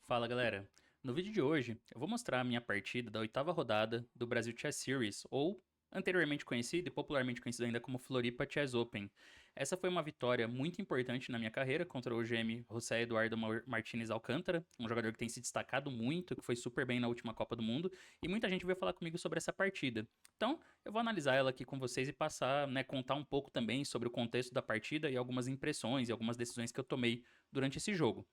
Fala galera, no vídeo de hoje eu vou mostrar a minha partida da oitava rodada do Brasil Chess Series, ou anteriormente conhecido e popularmente conhecido ainda como Floripa Chess Open. Essa foi uma vitória muito importante na minha carreira contra o GM José Eduardo Martínez Alcântara, um jogador que tem se destacado muito, que foi super bem na última Copa do Mundo, e muita gente veio falar comigo sobre essa partida. Então, eu vou analisar ela aqui com vocês e passar, contar um pouco também sobre o contexto da partida e algumas impressões e algumas decisões que eu tomei durante esse jogo.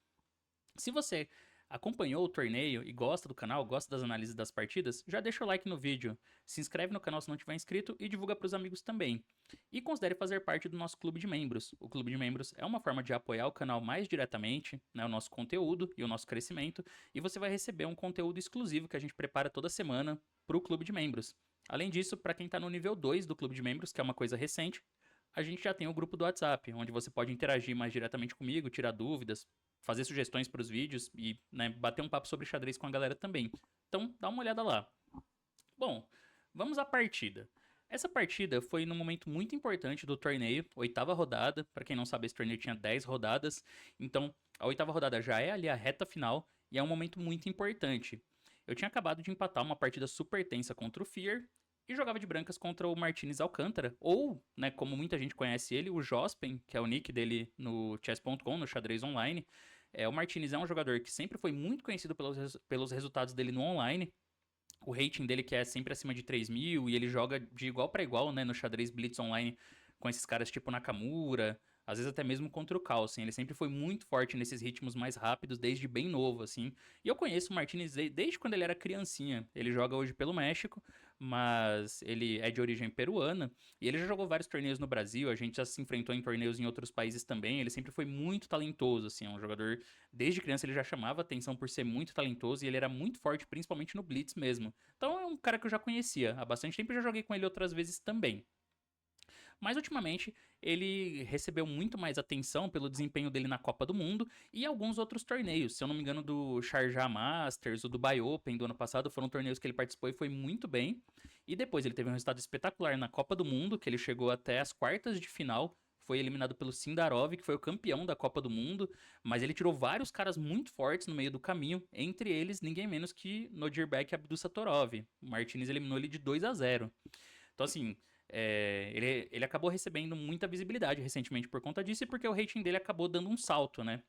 Se você acompanhou o torneio e gosta do canal, gosta das análises das partidas, já deixa o like no vídeo, se inscreve no canal se não tiver inscrito e divulga para os amigos também. E considere fazer parte do nosso clube de membros. O clube de membros é uma forma de apoiar o canal mais diretamente, o nosso conteúdo e o nosso crescimento, e você vai receber um conteúdo exclusivo que a gente prepara toda semana para o clube de membros. Além disso, para quem está no nível 2 do clube de membros, que é uma coisa recente, a gente já tem o grupo do WhatsApp, onde você pode interagir mais diretamente comigo, tirar dúvidas, fazer sugestões para os vídeos e bater um papo sobre xadrez com a galera também. Então, dá uma olhada lá. Bom, vamos à partida. Essa partida foi num momento muito importante do torneio, oitava rodada. Para quem não sabe, esse torneio tinha 10 rodadas. Então, a oitava rodada já é ali a reta final e é um momento muito importante. Eu tinha acabado de empatar uma partida super tensa contra o Fear e jogava de brancas contra o Martínez Alcântara, ou, como muita gente conhece ele, o Jospen, que é o nick dele no chess.com, no xadrez online. O Martínez é um jogador que sempre foi muito conhecido pelos resultados dele no online. O rating dele que é sempre acima de 3.000 e ele joga de igual para igual, no xadrez Blitz online com esses caras tipo Nakamura, às vezes até mesmo contra o Carlsen. Ele sempre foi muito forte nesses ritmos mais rápidos, desde bem novo, assim. E eu conheço o Martinez desde quando ele era criancinha. Ele joga hoje pelo México, mas ele é de origem peruana. E ele já jogou vários torneios no Brasil, a gente já se enfrentou em torneios em outros países também. Ele sempre foi muito talentoso, assim. É um jogador, desde criança ele já chamava atenção por ser muito talentoso e ele era muito forte, principalmente no Blitz mesmo. Então é um cara que eu já conhecia há bastante tempo e já joguei com ele outras vezes também. Mas ultimamente ele recebeu muito mais atenção pelo desempenho dele na Copa do Mundo e alguns outros torneios. Se eu não me engano, do Sharjah Masters, o Dubai Open do ano passado, foram torneios que ele participou e foi muito bem. E depois ele teve um resultado espetacular na Copa do Mundo, que ele chegou até as quartas de final. Foi eliminado pelo Sindarov, que foi o campeão da Copa do Mundo, mas ele tirou vários caras muito fortes no meio do caminho, entre eles ninguém menos que Nodirbek Abdusattorov. O Martinez eliminou ele de 2-0. Então, assim, ele acabou recebendo muita visibilidade recentemente por conta disso e porque o rating dele acabou dando um salto, né?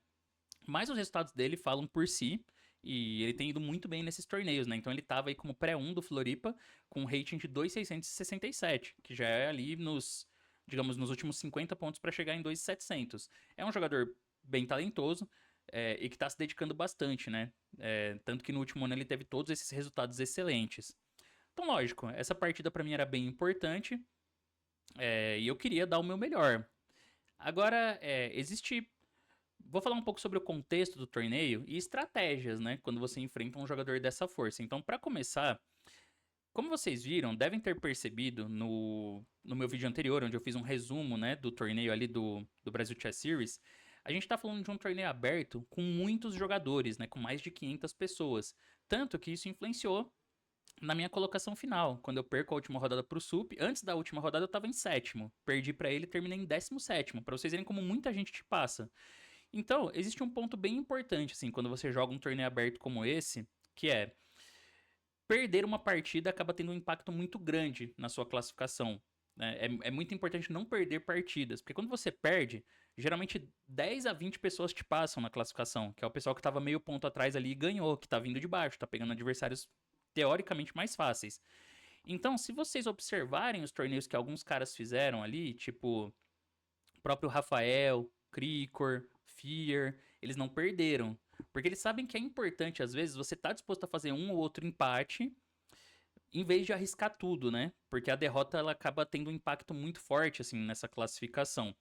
Mas os resultados dele falam por si e ele tem ido muito bem nesses torneios, né? Então ele tava aí como pré-1 do Floripa com um rating de 2.667, que já é ali digamos, nos últimos 50 pontos para chegar em 2.700. É um jogador bem talentoso e que tá se dedicando bastante, né? Tanto que no último ano ele teve todos esses resultados excelentes. Então, lógico, essa partida para mim era bem importante e eu queria dar o meu melhor. Agora, existe. Vou falar um pouco sobre o contexto do torneio e estratégias, né? Quando você enfrenta um jogador dessa força. Então, para começar, como vocês viram, devem ter percebido no meu vídeo anterior, onde eu fiz um resumo, né, do torneio ali do Brasil Chess Series. A gente está falando de um torneio aberto com muitos jogadores, né? Com mais de 500 pessoas. Tanto que isso influenciou na minha colocação final, quando eu perco a última rodada pro Sup, antes da última rodada eu tava em sétimo. Perdi para ele e terminei em 17º, para vocês verem como muita gente te passa. Então, existe um ponto bem importante, assim, quando você joga um torneio aberto como esse, que é perder uma partida acaba tendo um impacto muito grande na sua classificação. Né? É muito importante não perder partidas, porque quando você perde, geralmente 10 a 20 pessoas te passam na classificação, que é o pessoal que estava meio ponto atrás ali e ganhou, que tá vindo de baixo, tá pegando adversários teoricamente mais fáceis. Então, se vocês observarem os torneios que alguns caras fizeram ali, tipo próprio Rafael, Krikor, Fear, eles não perderam. Porque eles sabem que é importante, às vezes, você tá disposto a fazer um ou outro empate, em vez de arriscar tudo, né? Porque a derrota ela acaba tendo um impacto muito forte, assim, nessa classificação.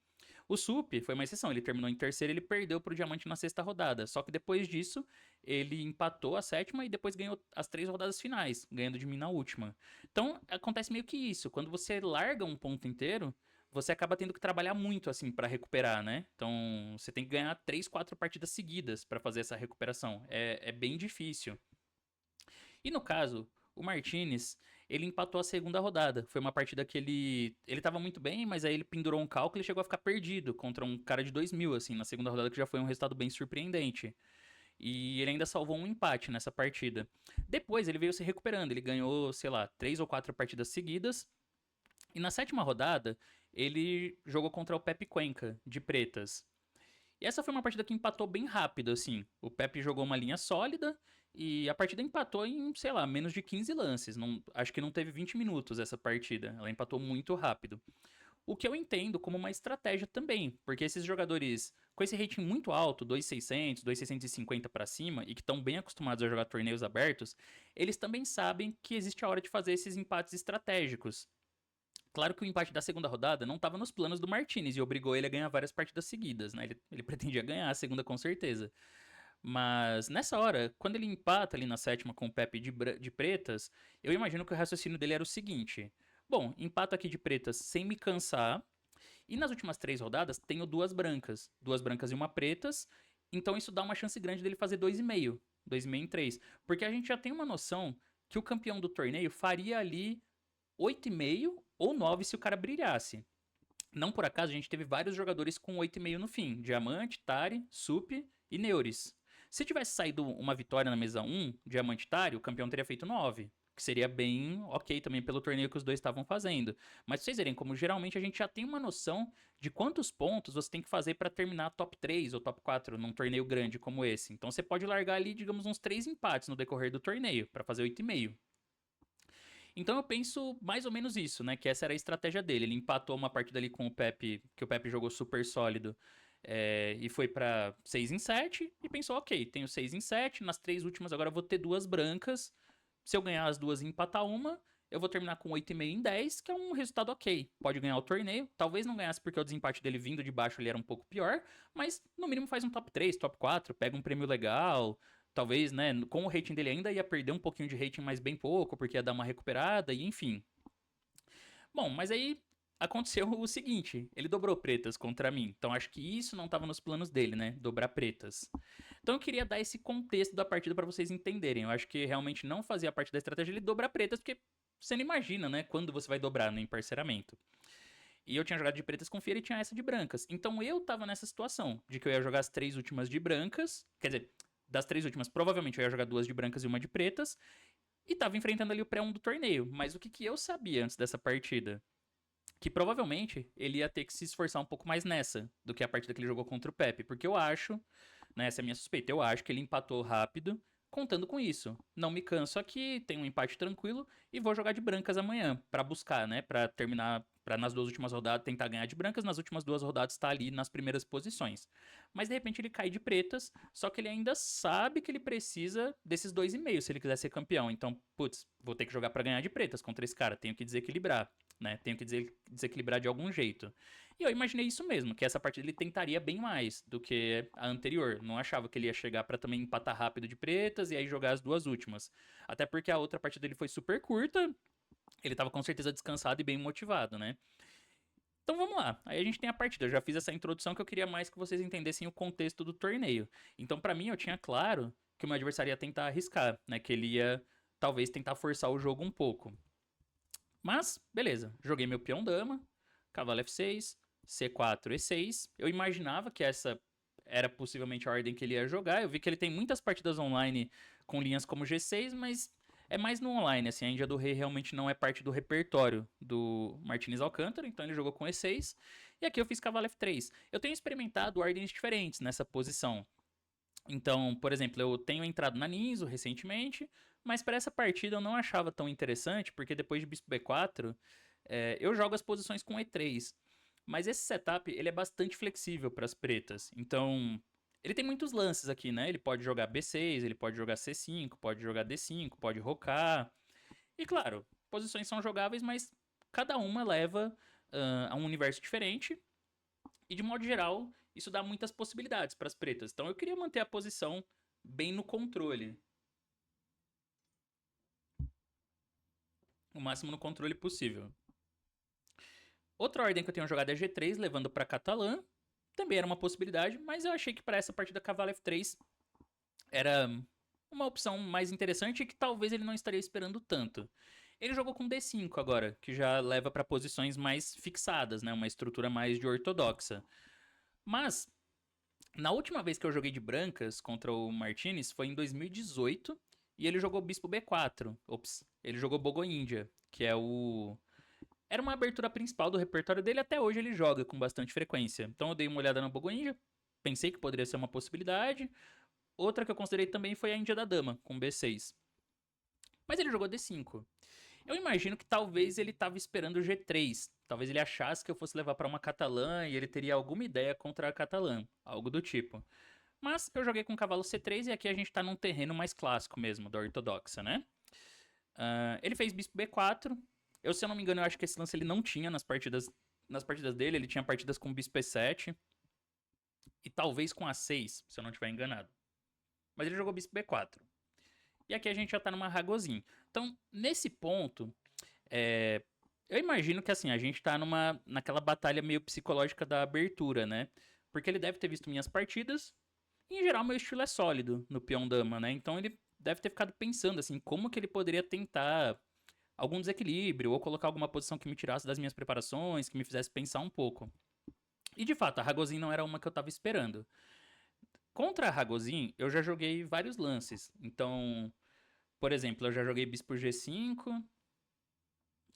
O Sup foi uma exceção, ele terminou em terceiro e ele perdeu pro Diamante na sexta rodada. Só que depois disso, ele empatou a sétima e depois ganhou as 3 rodadas finais, ganhando de mim na última. Então, acontece meio que isso. Quando você larga um ponto inteiro, você acaba tendo que trabalhar muito, assim, para recuperar, né? Então, você tem que ganhar 3, 4 partidas seguidas para fazer essa recuperação. É bem difícil. E no caso, o Martinez, ele empatou a segunda rodada. Foi uma partida que ele tava muito bem, mas aí ele pendurou um cálculo e chegou a ficar perdido contra um cara de 2.000, assim, na segunda rodada, que já foi um resultado bem surpreendente. E ele ainda salvou um empate nessa partida. Depois ele veio se recuperando, ele ganhou, sei lá, 3 ou 4 partidas seguidas. E na sétima rodada, ele jogou contra o Pepe Cuenca, de Pretas. E essa foi uma partida que empatou bem rápido, assim. O Pepe jogou uma linha sólida e a partida empatou em, sei lá, menos de 15 lances. Não, acho que não teve 20 minutos essa partida. Ela empatou muito rápido. O que eu entendo como uma estratégia também, porque esses jogadores com esse rating muito alto, 2.600, 2.650 para cima, e que estão bem acostumados a jogar torneios abertos, eles também sabem que existe a hora de fazer esses empates estratégicos. Claro que o empate da segunda rodada não estava nos planos do Martinez e obrigou ele a ganhar várias partidas seguidas, né? Ele pretendia ganhar a segunda com certeza. Mas nessa hora, quando ele empata ali na sétima com o Pepe de Pretas, eu imagino que o raciocínio dele era o seguinte: bom, empato aqui de Pretas sem me cansar, e nas últimas 3 rodadas tenho duas brancas e uma pretas, então isso dá uma chance grande dele fazer 2,5 em 3, porque a gente já tem uma noção que o campeão do torneio faria ali 8,5 ou 9 se o cara brilhasse. Não por acaso a gente teve vários jogadores com 8,5 no fim: Diamante, Tari, Sup e Neuris. Se tivesse saído uma vitória na mesa 1, Diamante Tari, o campeão teria feito 9, que seria bem ok também pelo torneio que os dois estavam fazendo. Mas pra vocês verem como geralmente a gente já tem uma noção de quantos pontos você tem que fazer para terminar top 3 ou top 4 num torneio grande como esse. Então você pode largar ali, digamos, uns 3 empates no decorrer do torneio para fazer 8,5. Então eu penso mais ou menos isso, né? Que essa era a estratégia dele. Ele empatou uma partida ali com o Pepe, que o Pepe jogou super sólido, e foi pra 6 em 7 e pensou, ok, tenho 6 em 7, nas 3 últimas agora eu vou ter duas brancas. Se eu ganhar as duas e empatar uma, eu vou terminar com 8,5 em 10, que é um resultado ok. Pode ganhar o torneio, talvez não ganhasse porque o desempate dele vindo de baixo ele era um pouco pior, mas no mínimo faz um top 3, top 4, pega um prêmio legal. Talvez, né, com o rating dele ainda ia perder um pouquinho de rating, mas bem pouco, porque ia dar uma recuperada, e enfim. Bom, mas aí aconteceu o seguinte: ele dobrou pretas contra mim. Então acho que isso não estava nos planos dele, né? Dobrar pretas. Então eu queria dar esse contexto da partida para vocês entenderem. Eu acho que realmente não fazia parte da estratégia ele dobrar pretas, porque você não imagina, né? Quando você vai dobrar no emparceramento. E eu tinha jogado de pretas com Fiera e tinha essa de brancas. Então eu tava nessa situação de que eu ia jogar as 3 últimas de brancas. Quer dizer, das 3 últimas, provavelmente eu ia jogar 2 de brancas e uma de pretas. E tava enfrentando ali o pré-1 do torneio. Mas o que, que eu sabia antes dessa partida? Que provavelmente ele ia ter que se esforçar um pouco mais nessa do que a partida que ele jogou contra o Pepe. Porque eu acho, né, essa é a minha suspeita, eu acho que ele empatou rápido, contando com isso. Não me canso aqui, tenho um empate tranquilo e vou jogar de brancas amanhã pra buscar, né, pra terminar, pra nas 2 últimas rodadas tentar ganhar de brancas, nas últimas 2 rodadas tá ali nas primeiras posições. Mas de repente ele cai de pretas, só que ele ainda sabe que ele precisa desses 2,5 se ele quiser ser campeão. Então, putz, vou ter que jogar pra ganhar de pretas contra esse cara, tenho que desequilibrar, né? Tenho que desequilibrar de algum jeito. E eu imaginei isso mesmo, que essa partida ele tentaria bem mais do que a anterior. Não achava que ele ia chegar pra também empatar rápido de pretas e aí jogar as 2 últimas. Até porque a outra partida dele foi super curta, ele tava com certeza descansado e bem motivado, né? Então vamos lá. Aí a gente tem a partida. Eu já fiz essa introdução que eu queria mais que vocês entendessem o contexto do torneio. Então, pra mim, eu tinha claro que o meu adversário ia tentar arriscar, né? Que ele ia talvez tentar forçar o jogo um pouco. Mas, beleza. Joguei meu peão dama, cavalo F6, C4, E6. Eu imaginava que essa era possivelmente a ordem que ele ia jogar. Eu vi que ele tem muitas partidas online com linhas como G6, mas é mais no online, assim. A Índia do Rei realmente não é parte do repertório do Martínez Alcântara, então ele jogou com E6. E aqui eu fiz cavalo F3. Eu tenho experimentado ordens diferentes nessa posição. Então, por exemplo, eu tenho entrado na Ninzo recentemente, mas para essa partida eu não achava tão interessante, porque depois de bispo B4, eu jogo as posições com E3. Mas esse setup, ele é bastante flexível para as pretas. Então, ele tem muitos lances aqui, né? Ele pode jogar B6, ele pode jogar C5, pode jogar D5, pode rocar. E claro, posições são jogáveis, mas cada uma leva a um universo diferente. E de modo geral, isso dá muitas possibilidades para as pretas. Então eu queria manter a posição bem no controle. O máximo no controle possível. Outra ordem que eu tenho jogado é G3, levando para Catalã. Também era uma possibilidade, mas eu achei que para essa partida cavalo F3 era uma opção mais interessante e que talvez ele não estaria esperando tanto. Ele jogou com D5 agora, que já leva para posições mais fixadas, né? Uma estrutura mais de ortodoxa. Mas Na última vez que eu joguei de brancas contra o Martinez foi em 2018 e ele jogou Bispo B4. Ops, ele jogou Bogo Índia, que é o. Era uma abertura principal do repertório dele, até hoje ele joga com bastante frequência. Então eu dei uma olhada na Bogo Índia, pensei que poderia ser uma possibilidade. Outra que eu considerei também foi a Índia da Dama, com B6. Mas ele jogou D5. Eu imagino que talvez ele estava esperando o G3. Talvez ele achasse que eu fosse levar para uma catalã e ele teria alguma ideia contra a catalã, algo do tipo. Mas eu joguei com o cavalo C3 e aqui a gente tá num terreno mais clássico mesmo, da ortodoxa, né? Ele fez bispo B4. Eu, se eu não me engano, eu acho que esse lance ele não tinha nas partidas dele. Ele tinha partidas com bispo E7 e talvez com A6, se eu não estiver enganado. Mas ele jogou bispo B4. E aqui a gente já tá numa ragozinho. Então, nesse ponto, eu imagino que assim, a gente tá naquela batalha meio psicológica da abertura, né? Porque ele deve ter visto minhas partidas. E, em geral, meu estilo é sólido no peão dama, né? Então ele deve ter ficado pensando assim, como que ele poderia tentar algum desequilíbrio ou colocar alguma posição que me tirasse das minhas preparações, que me fizesse pensar um pouco. E de fato, a Ragozin não era uma que eu tava esperando. Contra a Ragozin, eu já joguei vários lances. Então, por exemplo, eu já joguei Bispo G5,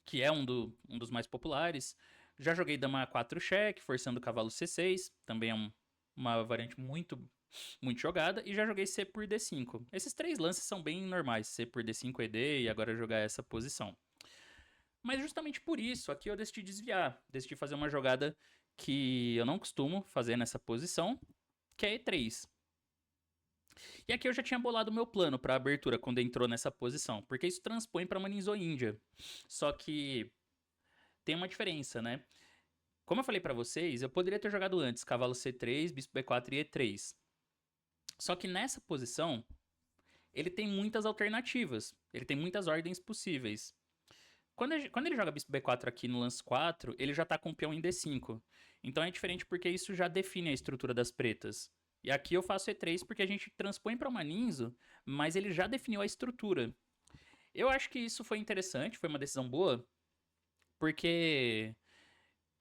que é um dos mais populares. Já joguei Dama A4 cheque, forçando o cavalo C6, também é uma variante muito jogada. E já joguei C por D5. Esses três lances são bem normais, C por D5 ED e agora jogar essa posição. Mas justamente por isso, aqui eu decidi desviar. Decidi fazer uma jogada que eu não costumo fazer nessa posição, que é E3. E aqui eu já tinha bolado o meu plano para abertura quando entrou nessa posição, porque isso transpõe para uma Ninja. Só que tem uma diferença, né? Como eu falei para vocês, eu poderia ter jogado antes cavalo C3, bispo B4 e E3. Só que nessa posição, ele tem muitas alternativas, ele tem muitas ordens possíveis. Quando ele joga bispo B4 aqui no lance 4, ele já tá com o peão em D5. Então é diferente porque isso já define a estrutura das pretas. E aqui eu faço E3 porque a gente transpõe para uma ninzo, mas ele já definiu a estrutura. Eu acho que isso foi interessante, foi uma decisão boa, porque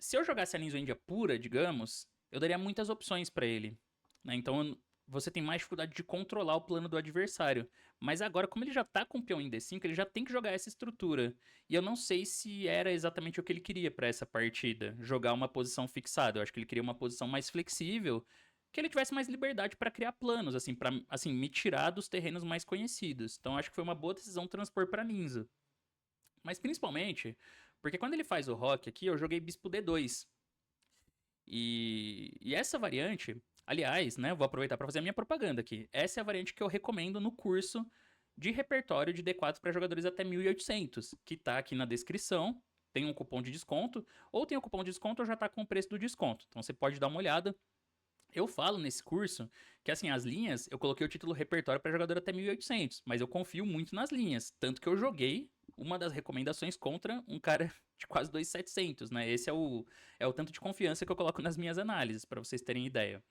se eu jogasse a ninzo índia pura, digamos, eu daria muitas opções para ele. Né? Então você tem mais dificuldade de controlar o plano do adversário. Mas agora, como ele já tá com o peão em D5, ele já tem que jogar essa estrutura. E eu não sei se era exatamente o que ele queria para essa partida, jogar uma posição fixada. Eu acho que ele queria uma posição mais flexível, que ele tivesse mais liberdade para criar planos, assim, para assim, me tirar dos terrenos mais conhecidos. Então acho que foi uma boa decisão transpor para Ninja. Mas principalmente porque quando ele faz o rock aqui, eu joguei bispo D2. E essa variante, aliás, né, vou aproveitar para fazer a minha propaganda aqui. Essa é a variante que eu recomendo no curso de repertório de D4 para jogadores até 1800, que tá aqui na descrição. Tem um cupom de desconto, ou tem o cupom de desconto ou já tá com o preço do desconto. Então você pode dar uma olhada. Eu falo nesse curso que, assim, as linhas, eu coloquei o título repertório para jogador até 1800, mas eu confio muito nas linhas. Tanto que eu joguei uma das recomendações contra um cara de quase 2.700, né? Esse é o tanto de confiança que eu coloco nas minhas análises, para vocês terem ideia.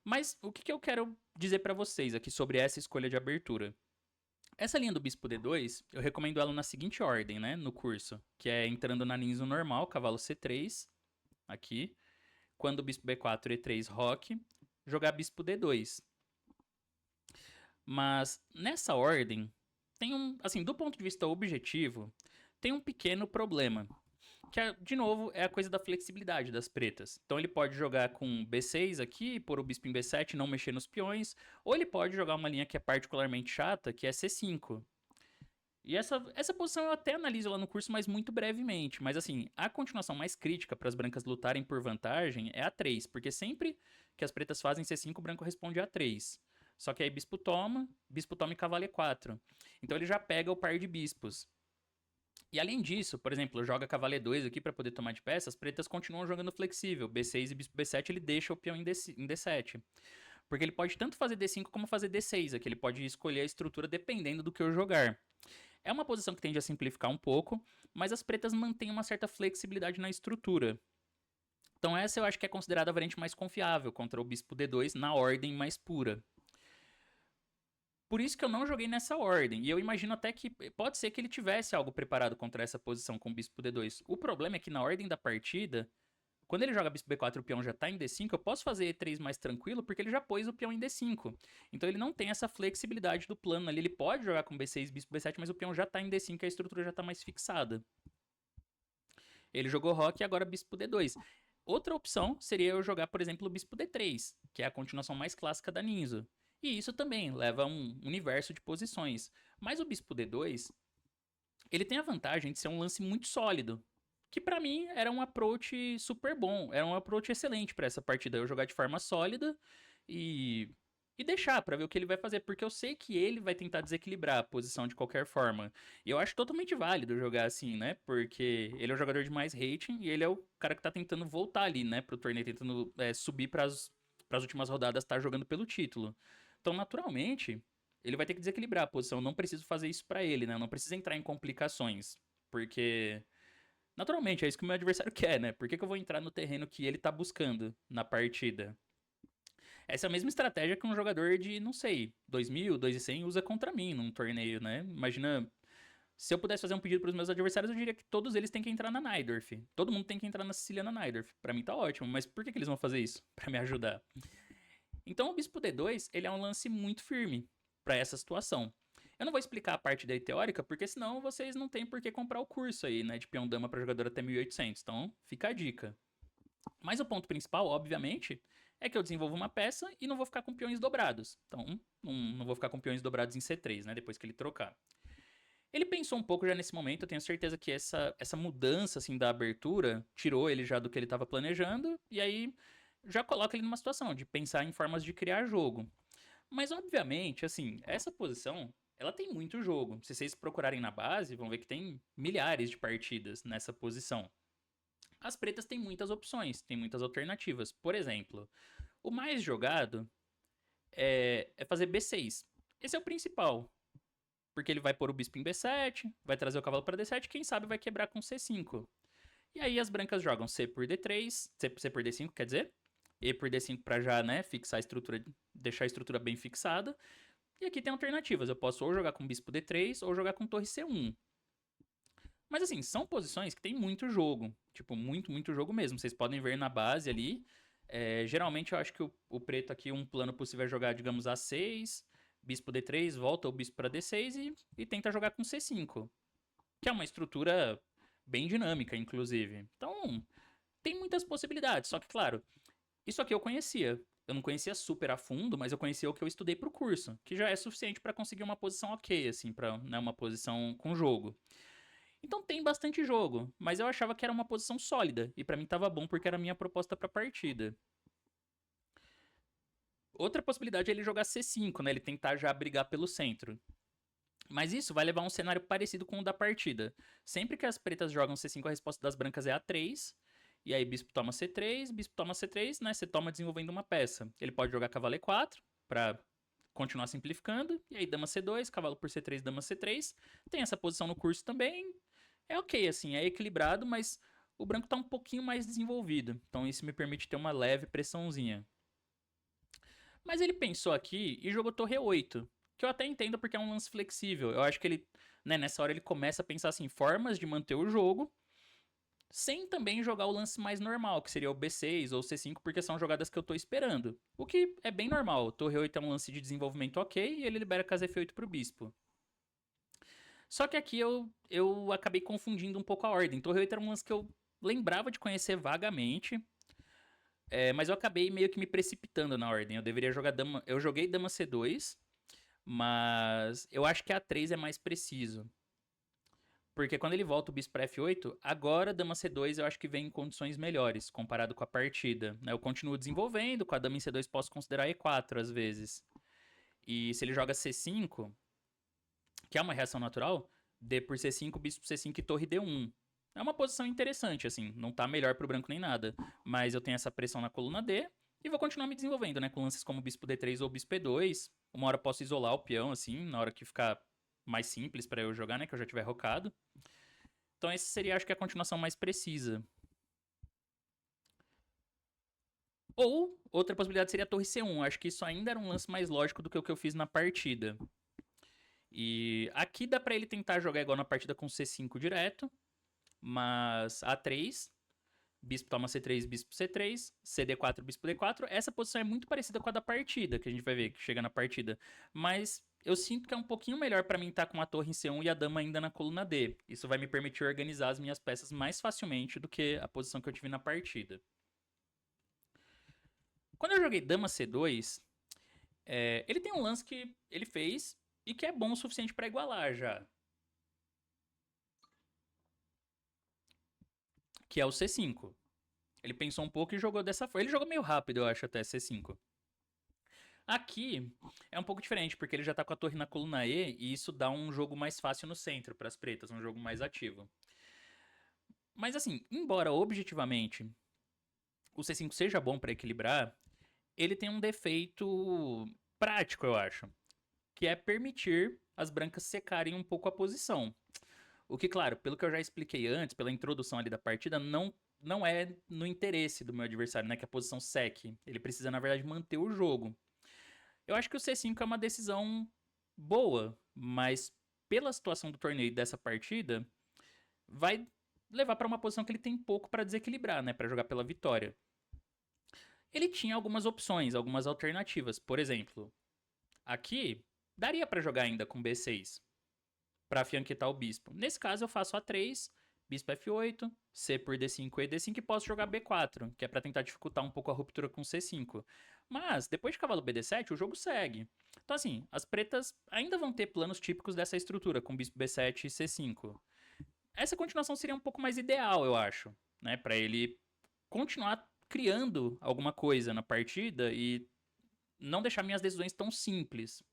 Mas o que eu quero dizer para vocês aqui sobre essa escolha de abertura? Essa linha do Bispo D2, eu recomendo ela na seguinte ordem, né? No curso, que é entrando na ninja normal, cavalo C3, aqui. Quando o Bispo B4 E3 rock, jogar Bispo D2. Mas nessa ordem, tem assim, do ponto de vista objetivo, tem um pequeno problema. Que, de novo, é a coisa da flexibilidade das pretas. Então ele pode jogar com B6 aqui, pôr o bispo em B7 não mexer nos peões, ou ele pode jogar uma linha que é particularmente chata, que é C5. E essa posição eu até analiso lá no curso, mas muito brevemente. Mas assim, a continuação mais crítica para as brancas lutarem por vantagem é a 3, porque sempre que as pretas fazem C5, o branco responde a 3. Só que aí bispo toma e cavalo E4. Então ele já pega o par de bispos. E além disso, por exemplo, joga cavalo E2 aqui para poder tomar de peça, as pretas continuam jogando flexível. B6 e bispo B7 ele deixa o peão em D7. Porque ele pode tanto fazer D5 como fazer D6 aqui. Ele pode escolher a estrutura dependendo do que eu jogar. É uma posição que tende a simplificar um pouco, mas as pretas mantêm uma certa flexibilidade na estrutura. Então essa eu acho que é considerada a variante mais confiável contra o bispo D2 na ordem mais pura. Por isso que eu não joguei nessa ordem. E eu imagino até que pode ser que ele tivesse algo preparado contra essa posição com o bispo D2. O problema é que na ordem da partida, quando ele joga bispo B4 e o peão já tá em D5, eu posso fazer E3 mais tranquilo, porque ele já pôs o peão em D5. Então ele não tem essa flexibilidade do plano ali. Ele pode jogar com B6, bispo B7, mas o peão já tá em D5 e a estrutura já tá mais fixada. Ele jogou roque e agora bispo D2. Outra opção seria eu jogar, por exemplo, o bispo D3, que é a continuação mais clássica da Ninja. E isso também leva a um universo de posições. Mas o bispo D2, ele tem a vantagem de ser um lance muito sólido, que pra mim era um approach super bom, era um approach excelente pra essa partida. Eu jogar de forma sólida e deixar pra ver o que ele vai fazer, porque eu sei que ele vai tentar desequilibrar a posição de qualquer forma. E eu acho totalmente válido jogar assim, né? Porque ele é o jogador de mais rating e ele é o cara que tá tentando voltar ali, né, pro torneio, tentando subir pras últimas rodadas, tá jogando pelo título. Então, naturalmente, ele vai ter que desequilibrar a posição. Eu não preciso fazer isso pra ele, né? Eu não preciso entrar em complicações, porque naturalmente, é isso que o meu adversário quer, né? Por que eu vou entrar no terreno que ele tá buscando na partida? Essa é a mesma estratégia que um jogador de, não sei, 2000, 2100 usa contra mim num torneio, né? Imagina, se eu pudesse fazer um pedido pros meus adversários, eu diria que todos eles têm que entrar na Najdorf. Todo mundo tem que entrar na Siciliana Najdorf. Pra mim tá ótimo, mas por que eles vão fazer isso? Pra me ajudar. Então o Bispo D2, ele é um lance muito firme pra essa situação. Eu não vou explicar a parte daí teórica, porque senão vocês não têm por que comprar o curso aí, né, de peão dama pra jogador até 1800. Então, fica a dica. Mas o ponto principal, obviamente, é que eu desenvolvo uma peça e não vou ficar com peões dobrados. Então, não vou ficar com peões dobrados em C3, né, depois que ele trocar. Ele pensou um pouco já nesse momento, eu tenho certeza que essa mudança assim da abertura tirou ele já do que ele estava planejando e aí já coloca ele numa situação de pensar em formas de criar jogo. Mas obviamente, assim, essa posição, ela tem muito jogo. Se vocês procurarem na base, vão ver que tem milhares de partidas nessa posição. As pretas têm muitas opções, tem muitas alternativas. Por exemplo, o mais jogado é fazer B6. Esse é o principal, porque ele vai pôr o bispo em B7, vai trazer o cavalo para D7, quem sabe vai quebrar com C5. E aí as brancas jogam C por D3, C por D5, quer dizer, E por D5 para já, né, fixar a estrutura, deixar a estrutura bem fixada. E aqui tem alternativas, eu posso ou jogar com bispo D3 ou jogar com torre C1. Mas assim, são posições que tem muito jogo. Tipo, muito, muito jogo mesmo. Vocês podem ver na base ali. Geralmente eu acho que o preto aqui, um plano possível é jogar, digamos, A6, bispo D3, volta o bispo para D6 e tenta jogar com C5. Que é uma estrutura bem dinâmica, inclusive. Então, tem muitas possibilidades. Só que, claro, isso aqui eu conhecia. Eu não conhecia super a fundo, mas eu conhecia o que eu estudei pro curso, que já é suficiente para conseguir uma posição ok, assim, para, né, uma posição com jogo. Então tem bastante jogo, mas eu achava que era uma posição sólida e pra mim tava bom porque era a minha proposta pra partida. Outra possibilidade é ele jogar C5, né? Ele tentar já brigar pelo centro. Mas isso vai levar a um cenário parecido com o da partida. Sempre que as pretas jogam C5, a resposta das brancas é A3. E aí bispo toma C3, né? Você toma desenvolvendo uma peça. Ele pode jogar cavalo E4 pra continuar simplificando. E aí dama C2, cavalo por C3, dama C3. Tem essa posição no curso também. É ok, assim, é equilibrado, mas o branco tá um pouquinho mais desenvolvido. Então isso me permite ter uma leve pressãozinha. Mas ele pensou aqui e jogou torre 8, que eu até entendo porque é um lance flexível. Eu acho que ele, né, nessa hora ele começa a pensar assim, formas de manter o jogo, sem também jogar o lance mais normal, que seria o B6 ou C5, porque são jogadas que eu tô esperando. O que é bem normal. Torre 8 é um lance de desenvolvimento ok e ele libera casa F8 pro bispo. Só que aqui eu acabei confundindo um pouco a ordem. Torre 8 era um lance que eu lembrava de conhecer vagamente, mas eu acabei meio que me precipitando na ordem. Eu deveria jogar dama. Eu joguei dama C2, mas eu acho que A3 é mais preciso. Porque quando ele volta o bispo para F8, agora dama C2 eu acho que vem em condições melhores comparado com a partida, né? Eu continuo desenvolvendo, com a dama em C2 posso considerar E4 às vezes. E se ele joga C5, que é uma reação natural, D por C5, bispo C5 e torre D1. É uma posição interessante, assim, não tá melhor pro branco nem nada, mas eu tenho essa pressão na coluna D e vou continuar me desenvolvendo, né, com lances como bispo D3 ou bispo E2. Uma hora eu posso isolar o peão, assim, na hora que ficar mais simples para eu jogar, né, que eu já tiver rocado. Então esse seria, acho que, a continuação mais precisa. Ou, outra possibilidade seria a torre C1. Acho que isso ainda era um lance mais lógico do que o que eu fiz na partida. E aqui dá pra ele tentar jogar igual na partida com C5 direto, mas A3. bispo toma C3, bispo C3, CD4, bispo D4. Essa posição é muito parecida com a da partida, que a gente vai ver que chega na partida. Mas eu sinto que é um pouquinho melhor pra mim estar com a torre em C1 e a dama ainda na coluna D. Isso vai me permitir organizar as minhas peças mais facilmente do que a posição que eu tive na partida. Quando eu joguei dama C2, ele tem um lance que ele fez e que é bom o suficiente pra igualar já. Que é o C5. Ele pensou um pouco e jogou dessa forma. Ele jogou meio rápido, eu acho, até C5. Aqui é um pouco diferente, porque ele já tá com a torre na coluna E e isso dá um jogo mais fácil no centro para as pretas, um jogo mais ativo. Mas assim, embora objetivamente o C5 seja bom para equilibrar, ele tem um defeito prático, eu acho, que é permitir as brancas secarem um pouco a posição. O que, claro, pelo que eu já expliquei antes, pela introdução ali da partida, não é no interesse do meu adversário, né, que a posição seque. Ele precisa, na verdade, manter o jogo. Eu acho que o C5 é uma decisão boa, mas pela situação do torneio dessa partida, vai levar para uma posição que ele tem pouco para desequilibrar, né, para jogar pela vitória. Ele tinha algumas opções, algumas alternativas. Por exemplo, aqui daria para jogar ainda com B6 para afianquetar o bispo. Nesse caso eu faço A3, bispo F8, C por D5 e D5 e posso jogar B4, que é para tentar dificultar um pouco a ruptura com C5. Mas depois de cavalo BD7 o jogo segue. Então assim, as pretas ainda vão ter planos típicos dessa estrutura com bispo B7 e C5. Essa continuação seria um pouco mais ideal, eu acho, né, para ele continuar criando alguma coisa na partida e não deixar minhas decisões tão simples.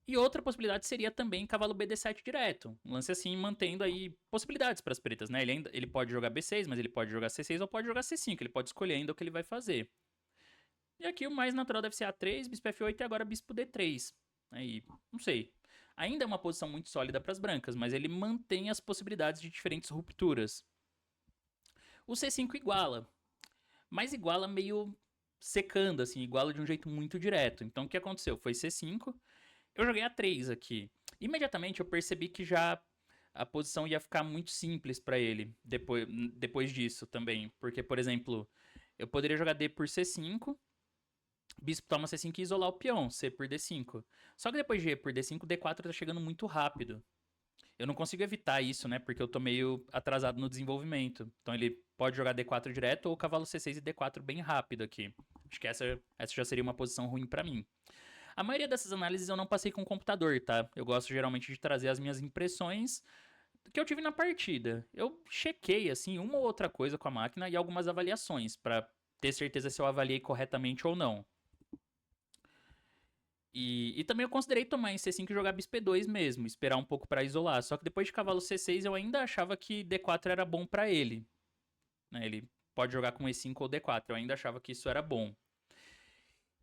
E outra possibilidade seria também cavalo BD7 direto. Um lance assim, mantendo aí possibilidades para as pretas, né? Ele pode jogar B6, mas ele pode jogar C6 ou pode jogar C5. Ele pode escolher ainda o que ele vai fazer. E aqui o mais natural deve ser A3, bispo F8 e agora bispo D3. Aí, não sei. Ainda é uma posição muito sólida para as brancas, mas ele mantém as possibilidades de diferentes rupturas. O C5 iguala, mas iguala meio secando, assim, iguala de um jeito muito direto. Então o que aconteceu? Foi C5, eu joguei A3 aqui. Imediatamente eu percebi que já a posição ia ficar muito simples para ele depois disso também. Porque, por exemplo, eu poderia jogar D por C5, bispo toma C5 e isolar o peão, C por D5. Só que depois de E por D5, D4 tá chegando muito rápido. Eu não consigo evitar isso, né? Porque eu tô meio atrasado no desenvolvimento. Então ele pode jogar D4 direto ou cavalo C6 e D4 bem rápido aqui. Acho que essa já seria uma posição ruim para mim. A maioria dessas análises eu não passei com o computador, tá? Eu gosto geralmente de trazer as minhas impressões que eu tive na partida. Eu chequei, assim, uma ou outra coisa com a máquina e algumas avaliações para ter certeza se eu avaliei corretamente ou não. E também eu considerei tomar em C5 e jogar bispo E2 mesmo, esperar um pouco para isolar. Só que depois de cavalo C6 eu ainda achava que D4 era bom para ele. Né? Ele pode jogar com E5 ou D4, eu ainda achava que isso era bom.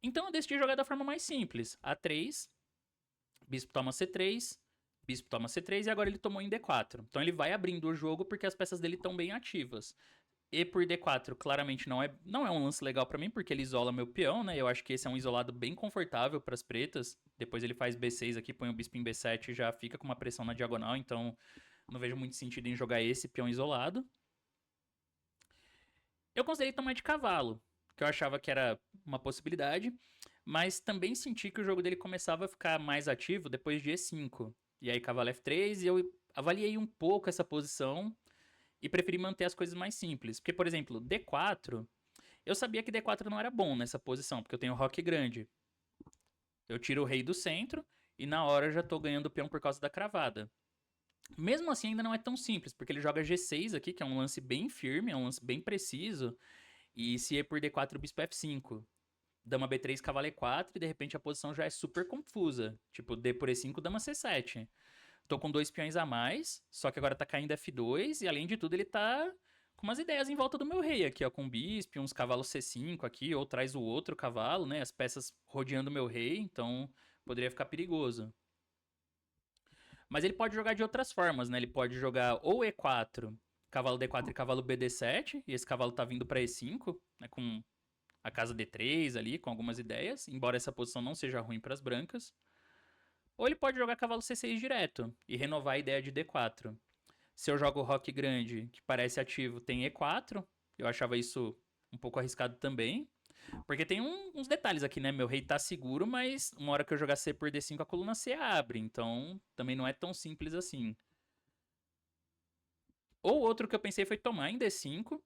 Então eu decidi jogar da forma mais simples. A3, bispo toma C3, bispo toma C3 e agora ele tomou em D4. Então ele vai abrindo o jogo porque as peças dele estão bem ativas. E por D4 claramente não é um lance legal para mim, porque ele isola meu peão, né? Eu acho que esse é um isolado bem confortável para as pretas. Depois ele faz B6 aqui, põe o bispo em B7 e já fica com uma pressão na diagonal, então não vejo muito sentido em jogar esse peão isolado. Eu considerei tomar de cavalo, que eu achava que era uma possibilidade, mas também senti que o jogo dele começava a ficar mais ativo depois de E5. E aí cavalo F3 e eu avaliei um pouco essa posição e preferi manter as coisas mais simples. Porque, por exemplo, D4, eu sabia que D4 não era bom nessa posição, porque eu tenho roque grande. Eu tiro o rei do centro e na hora eu já tô ganhando o peão por causa da cravada. Mesmo assim, ainda não é tão simples, porque ele joga G6 aqui, que é um lance bem firme, é um lance bem preciso. E se é por D4, bispo F5. Dama B3, cavalo E4, e de repente a posição já é super confusa. Tipo, D por E5, dama C7. Tô com 2 peões a mais, só que agora tá caindo F2, e além de tudo ele tá com umas ideias em volta do meu rei aqui, ó, com bispo, uns cavalos C5 aqui, ou traz o outro cavalo, né, as peças rodeando o meu rei, então poderia ficar perigoso. Mas ele pode jogar de outras formas, né, ele pode jogar ou E4, cavalo D4 e cavalo BD7, e esse cavalo tá vindo pra E5, né, com a casa D3 ali, com algumas ideias, embora essa posição não seja ruim para as brancas. Ou ele pode jogar cavalo C6 direto e renovar a ideia de D4. Se eu jogo roque grande, que parece ativo, tem E4. Eu achava isso um pouco arriscado também. Porque tem uns detalhes aqui, né? Meu rei tá seguro, mas uma hora que eu jogar C por D5, a coluna C abre. Então, também não é tão simples assim. Ou outro que eu pensei foi tomar em D5.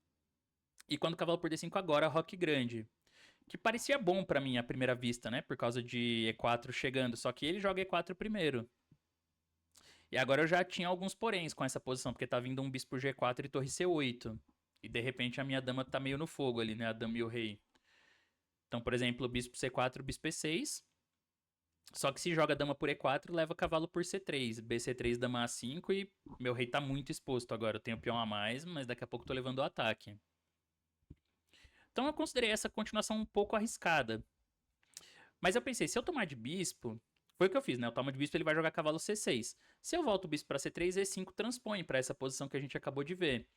E quando o cavalo por D5, agora roque grande. Que parecia bom pra mim à primeira vista, né? Por causa de E4 chegando. Só que ele joga E4 primeiro. E agora eu já tinha alguns poréns com essa posição, porque tá vindo um bispo G4 e torre C8. E de repente a minha dama tá meio no fogo ali, né? A dama e o rei. Então, por exemplo, bispo C4, bispo E6. Só que se joga dama por E4, leva cavalo por C3. BC3, dama A5 e meu rei tá muito exposto agora. Eu tenho peão a mais, mas daqui a pouco tô levando o ataque. Então eu considerei essa continuação um pouco arriscada. Mas eu pensei, se eu tomar de bispo, foi o que eu fiz, né? Eu tomo de bispo, ele vai jogar cavalo C6. Se eu volto o bispo para C3, E5 transpõe para essa posição que a gente acabou de ver.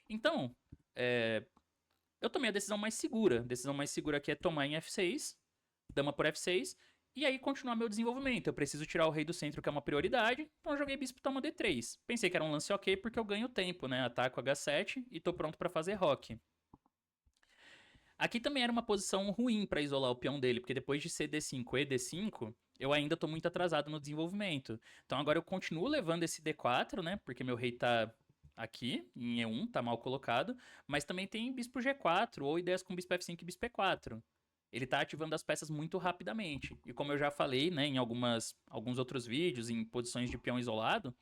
Então, eu tomei a decisão mais segura. A decisão mais segura aqui é tomar em F6, dama por F6, e aí continuar meu desenvolvimento. Eu preciso tirar o rei do centro, que é uma prioridade, então eu joguei bispo toma D3. Pensei que era um lance ok, porque eu ganho tempo, né? Ataco H7 e tô pronto para fazer roque. Aqui também era uma posição ruim para isolar o peão dele, porque depois de CD5 e D5, eu ainda tô muito atrasado no desenvolvimento. Então agora eu continuo levando esse D4, né? Porque meu rei tá aqui, em E1, tá mal colocado. Mas também tem bispo G4, ou ideias com bispo F5 e bispo E4. Ele tá ativando as peças muito rapidamente. E como eu já falei, né, em alguns outros vídeos, em posições de peão isolado,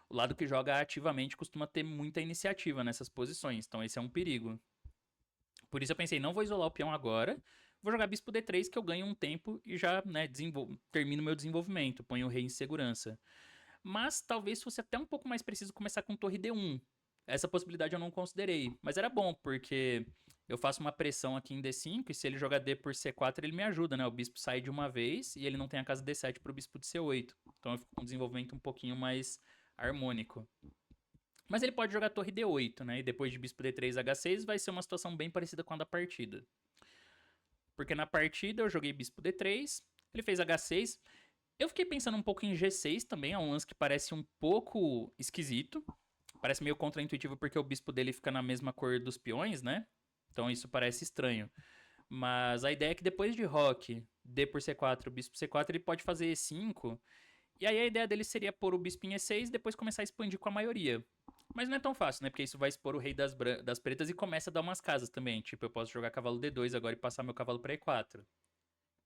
o lado que joga ativamente costuma ter muita iniciativa nessas posições. Então esse é um perigo. Por isso eu pensei, não vou isolar o peão agora, vou jogar bispo D3 que eu ganho um tempo e já, né, termino meu desenvolvimento, ponho o rei em segurança. Mas talvez fosse até um pouco mais preciso começar com torre D1. Essa possibilidade eu não considerei, mas era bom, porque eu faço uma pressão aqui em D5 e se ele jogar D por C4 ele me ajuda, né? O bispo sai de uma vez e ele não tem a casa D7 para o bispo de C8. Então eu fico com um desenvolvimento um pouquinho mais harmônico. Mas ele pode jogar torre D8, né? E depois de bispo D3 H6 vai ser uma situação bem parecida com a da partida. Porque na partida eu joguei bispo D3, ele fez H6. Eu fiquei pensando um pouco em G6 também, é um lance que parece um pouco esquisito. Parece meio contraintuitivo porque o bispo dele fica na mesma cor dos peões, né? Então isso parece estranho. Mas a ideia é que depois de roque, D por C4, bispo C4, ele pode fazer E5. E aí a ideia dele seria pôr o bispo em E6 e depois começar a expandir com a maioria. Mas não é tão fácil, né? Porque isso vai expor o rei das pretas e começa a dar umas casas também. Tipo, eu posso jogar cavalo D2 agora e passar meu cavalo pra E4.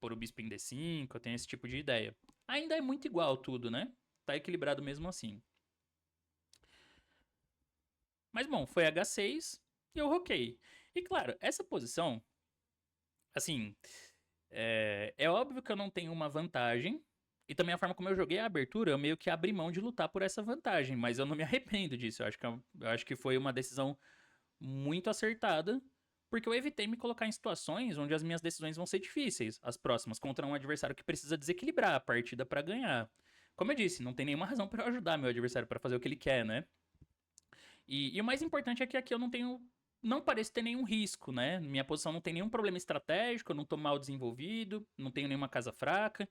Pôr o bispo em D5, eu tenho esse tipo de ideia. Ainda é muito igual tudo, né? Tá equilibrado mesmo assim. Mas bom, foi H6 e eu roquei. E claro, essa posição, assim, é óbvio que eu não tenho uma vantagem. E também a forma como eu joguei a abertura, eu meio que abri mão de lutar por essa vantagem. Mas eu não me arrependo disso. Eu acho que foi uma decisão muito acertada, porque eu evitei me colocar em situações onde as minhas decisões vão ser difíceis, as próximas, contra um adversário que precisa desequilibrar a partida para ganhar. Como eu disse, não tem nenhuma razão para eu ajudar meu adversário para fazer o que ele quer, né? E o mais importante é que aqui eu não tenho. Não parece ter nenhum risco, né? Minha posição não tem nenhum problema estratégico, eu não tô mal desenvolvido, não tenho nenhuma casa fraca.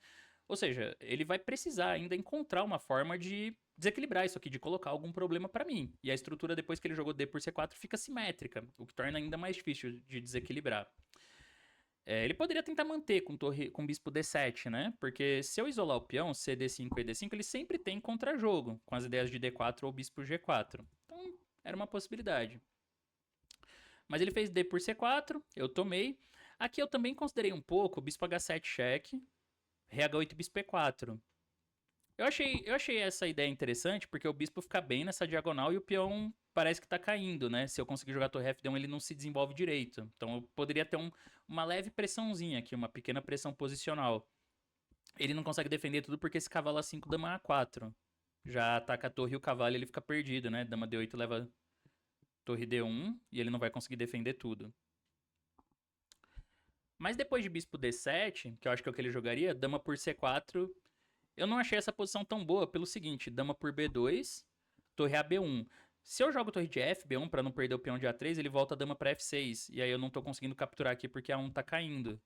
Ou seja, ele vai precisar ainda encontrar uma forma de desequilibrar isso aqui, de colocar algum problema para mim. E a estrutura, depois que ele jogou D por C4, fica simétrica, o que torna ainda mais difícil de desequilibrar. Ele poderia tentar manter com bispo D7, né? Porque se eu isolar o peão, CD5 e D5, ele sempre tem contra-jogo, com as ideias de D4 ou bispo G4. Então, era uma possibilidade. Mas ele fez D por C4, eu tomei. Aqui eu também considerei um pouco bispo H7 cheque, rei H8 bispo E4. Eu achei essa ideia interessante porque o bispo fica bem nessa diagonal e o peão parece que tá caindo, né? Se eu conseguir jogar torre F1, ele não se desenvolve direito. Então eu poderia ter uma leve pressãozinha aqui, uma pequena pressão posicional. Ele não consegue defender tudo porque esse cavalo A5, dama A4. Já ataca a torre e o cavalo ele fica perdido, né? Dama D8 leva torre D1 e ele não vai conseguir defender tudo. Mas depois de bispo D7, que eu acho que é o que ele jogaria, dama por C4, eu não achei essa posição tão boa pelo seguinte, dama por B2, torre a B1. Se eu jogo torre de F, B1, para não perder o peão de A3, ele volta a dama para F6. E aí eu não tô conseguindo capturar aqui porque A1 tá caindo.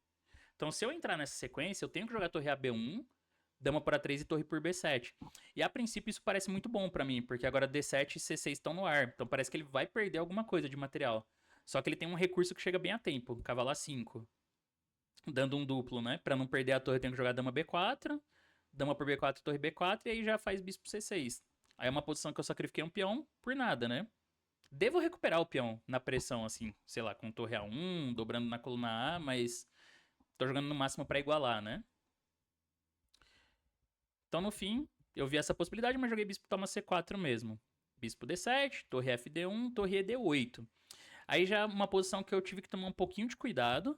Então se eu entrar nessa sequência, eu tenho que jogar torre a B1, dama por A3 e torre por B7. E a princípio isso parece muito bom pra mim, porque agora D7 e C6 estão no ar, então parece que ele vai perder alguma coisa de material. Só que ele tem um recurso que chega bem a tempo, cavalo A5, dando um duplo, né? Pra não perder a torre, eu tenho que jogar dama B4, dama por B4, torre B4, e aí já faz bispo C6. Aí é uma posição que eu sacrifiquei um peão por nada, né? Devo recuperar o peão na pressão, assim, sei lá, com torre A1, dobrando na coluna A, mas tô jogando no máximo pra igualar, né? Então, no fim, eu vi essa possibilidade, mas joguei bispo toma C4 mesmo. Bispo D7, torre FD1, torre ED8. Aí já uma posição que eu tive que tomar um pouquinho de cuidado,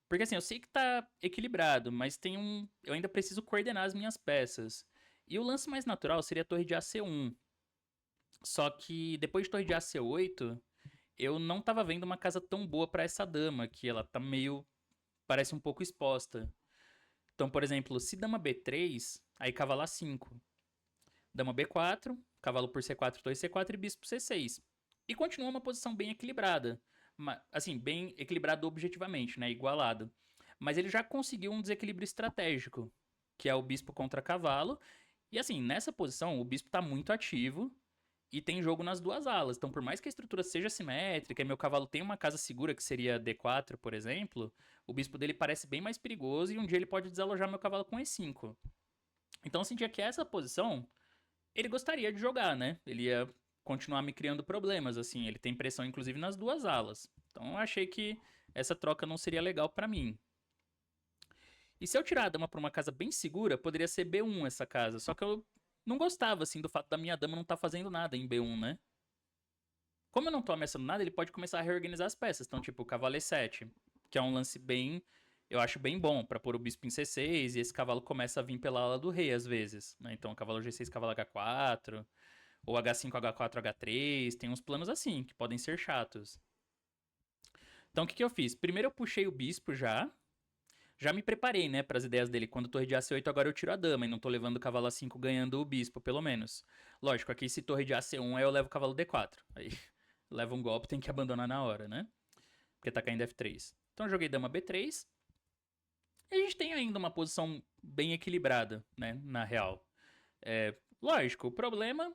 porque assim, eu sei que tá equilibrado, mas tem um. Eu ainda preciso coordenar as minhas peças. E o lance mais natural seria a torre de AC1. Só que depois de torre de AC8, eu não tava vendo uma casa tão boa pra essa dama, que ela tá meio. Parece um pouco exposta. Então, por exemplo, se dama B3, aí cavalo A5. Dama B4, cavalo por C4, torre C4 e bispo C6. E continua uma posição bem equilibrada. Assim, bem equilibrado objetivamente, né? Igualado. Mas ele já conseguiu um desequilíbrio estratégico, que é o bispo contra cavalo. E assim, nessa posição, o bispo tá muito ativo e tem jogo nas duas alas. Então, por mais que a estrutura seja simétrica e meu cavalo tenha uma casa segura, que seria D4, por exemplo, o bispo dele parece bem mais perigoso e um dia ele pode desalojar meu cavalo com E5. Então, eu sentia que essa posição ele gostaria de jogar, né? Ele ia continuar me criando problemas, assim. Ele tem pressão, inclusive, nas duas alas. Então eu achei que essa troca não seria legal pra mim. E se eu tirar a dama pra uma casa bem segura, poderia ser B1 essa casa. Só que eu não gostava, assim, do fato da minha dama não estar fazendo nada em B1, né? Como eu não tô ameaçando nada, ele pode começar a reorganizar as peças. Então, tipo, o cavalo E7, que é um lance bem. Eu acho bem bom pra pôr o bispo em C6 e esse cavalo começa a vir pela ala do rei às vezes, né? Então, cavalo G6, cavalo H4, ou H5, H4, H3, tem uns planos assim, que podem ser chatos. Então o que, que eu fiz? Primeiro eu puxei o bispo já me preparei, né, para as ideias dele. Quando torre de AC8, agora eu tiro a dama e não tô levando o cavalo A5 ganhando o bispo, pelo menos. Lógico, aqui se torre de AC1, aí eu levo o cavalo D4. Aí leva um golpe, tem que abandonar na hora, né? Porque tá caindo F3. Então eu joguei dama B3. E a gente tem ainda uma posição bem equilibrada, né, na real. Lógico, o problema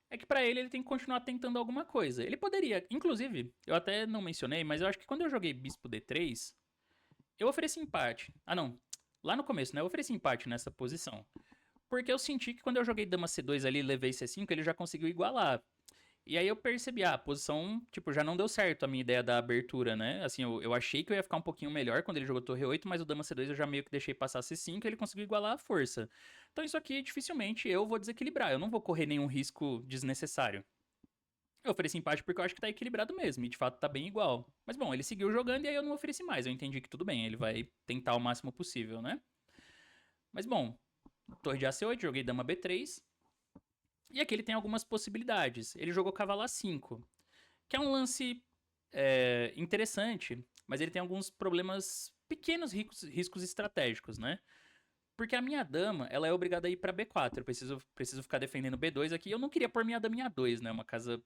é que pra ele tem que continuar tentando alguma coisa. Ele poderia, inclusive, eu até não mencionei, mas eu acho que quando eu joguei bispo D3, eu ofereci empate. Ah, não. Lá no começo, né? Eu ofereci empate nessa posição. Porque eu senti que quando eu joguei dama C2 ali e levei C5, ele já conseguiu igualar. E aí eu percebi, a posição, tipo, já não deu certo a minha ideia da abertura, né? Assim, eu achei que eu ia ficar um pouquinho melhor quando ele jogou torre 8, mas o dama C2 eu já meio que deixei passar C5 e ele conseguiu igualar a força. Então isso aqui, dificilmente eu vou desequilibrar, eu não vou correr nenhum risco desnecessário. Eu ofereci empate porque eu acho que tá equilibrado mesmo, e de fato tá bem igual. Mas bom, ele seguiu jogando e aí eu não ofereci mais, eu entendi que tudo bem, ele vai tentar o máximo possível, né? Mas bom, torre de AC8, joguei dama B3, e aqui ele tem algumas possibilidades. Ele jogou cavalo A5, que é um lance interessante, mas ele tem alguns problemas, pequenos riscos estratégicos, né? Porque a minha dama, ela é obrigada a ir pra B4. Eu preciso ficar defendendo B2 aqui. Eu não queria pôr minha dama em A2, né? Uma casa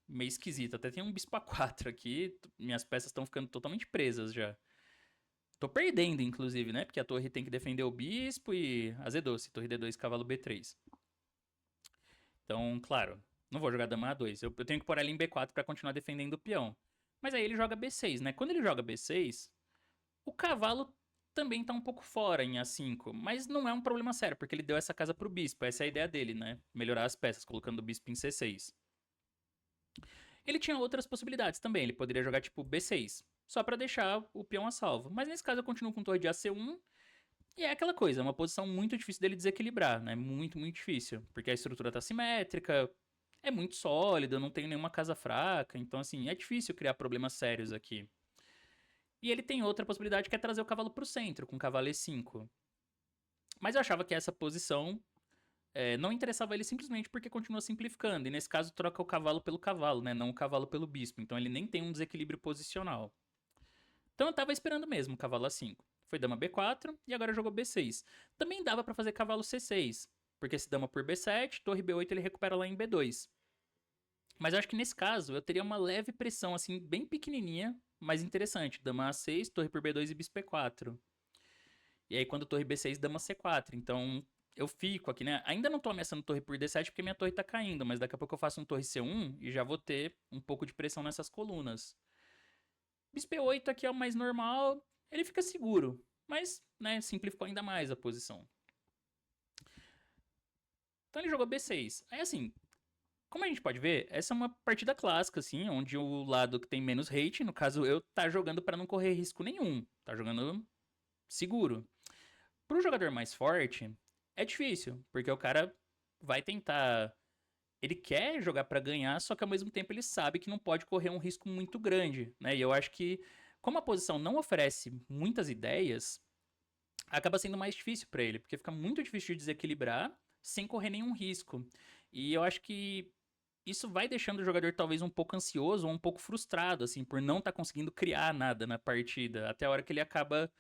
meio esquisita. Até tem um bispo A4 aqui. Minhas peças estão ficando totalmente presas já. Tô perdendo, inclusive, né? Porque a torre tem que defender o bispo e azedou-se. Torre D2, cavalo B3. Então, claro, não vou jogar dama A2. Eu tenho que pôr ela em B4 pra continuar defendendo o peão. Mas aí ele joga B6, né? Quando ele joga B6, o cavalo também tá um pouco fora em A5, mas não é um problema sério, porque ele deu essa casa pro bispo, essa é a ideia dele, né? Melhorar as peças, colocando o bispo em C6. Ele tinha outras possibilidades também, ele poderia jogar tipo B6, só pra deixar o peão a salvo. Mas nesse caso eu continuo com torre de AC1, e é aquela coisa, é uma posição muito difícil dele desequilibrar, né? Muito, muito difícil, porque a estrutura tá simétrica, é muito sólida, não tem nenhuma casa fraca, então assim, é difícil criar problemas sérios aqui. E ele tem outra possibilidade que é trazer o cavalo pro centro, com o cavalo E5. Mas eu achava que essa posição não interessava ele simplesmente porque continua simplificando. E nesse caso troca o cavalo pelo cavalo, né? Não o cavalo pelo bispo. Então ele nem tem um desequilíbrio posicional. Então eu tava esperando mesmo o cavalo A5. Foi dama B4 e agora jogou B6. Também dava pra fazer cavalo C6. Porque se dama por B7, torre B8 ele recupera lá em B2. Mas eu acho que nesse caso eu teria uma leve pressão, assim, bem pequenininha, mas interessante. Dama A6, torre por B2 e bispo E4. E aí quando torre B6, dama C4. Então eu fico aqui, né? Ainda não tô ameaçando torre por D7 porque minha torre tá caindo, mas daqui a pouco eu faço um torre C1 e já vou ter um pouco de pressão nessas colunas. Bispo E8 aqui é o mais normal, ele fica seguro, mas, né, simplificou ainda mais a posição. Então ele jogou B6. Aí assim, como a gente pode ver, essa é uma partida clássica, assim, onde o lado que tem menos hate, no caso eu, tá jogando para não correr risco nenhum, tá jogando seguro. Pro jogador mais forte, é difícil, porque o cara vai tentar. Ele quer jogar para ganhar, só que ao mesmo tempo ele sabe que não pode correr um risco muito grande, né? E eu acho que, como a posição não oferece muitas ideias, acaba sendo mais difícil para ele, porque fica muito difícil de desequilibrar sem correr nenhum risco. E eu acho que isso vai deixando o jogador talvez um pouco ansioso ou um pouco frustrado, assim, por não estar conseguindo criar nada na partida, até a hora que ele acaba,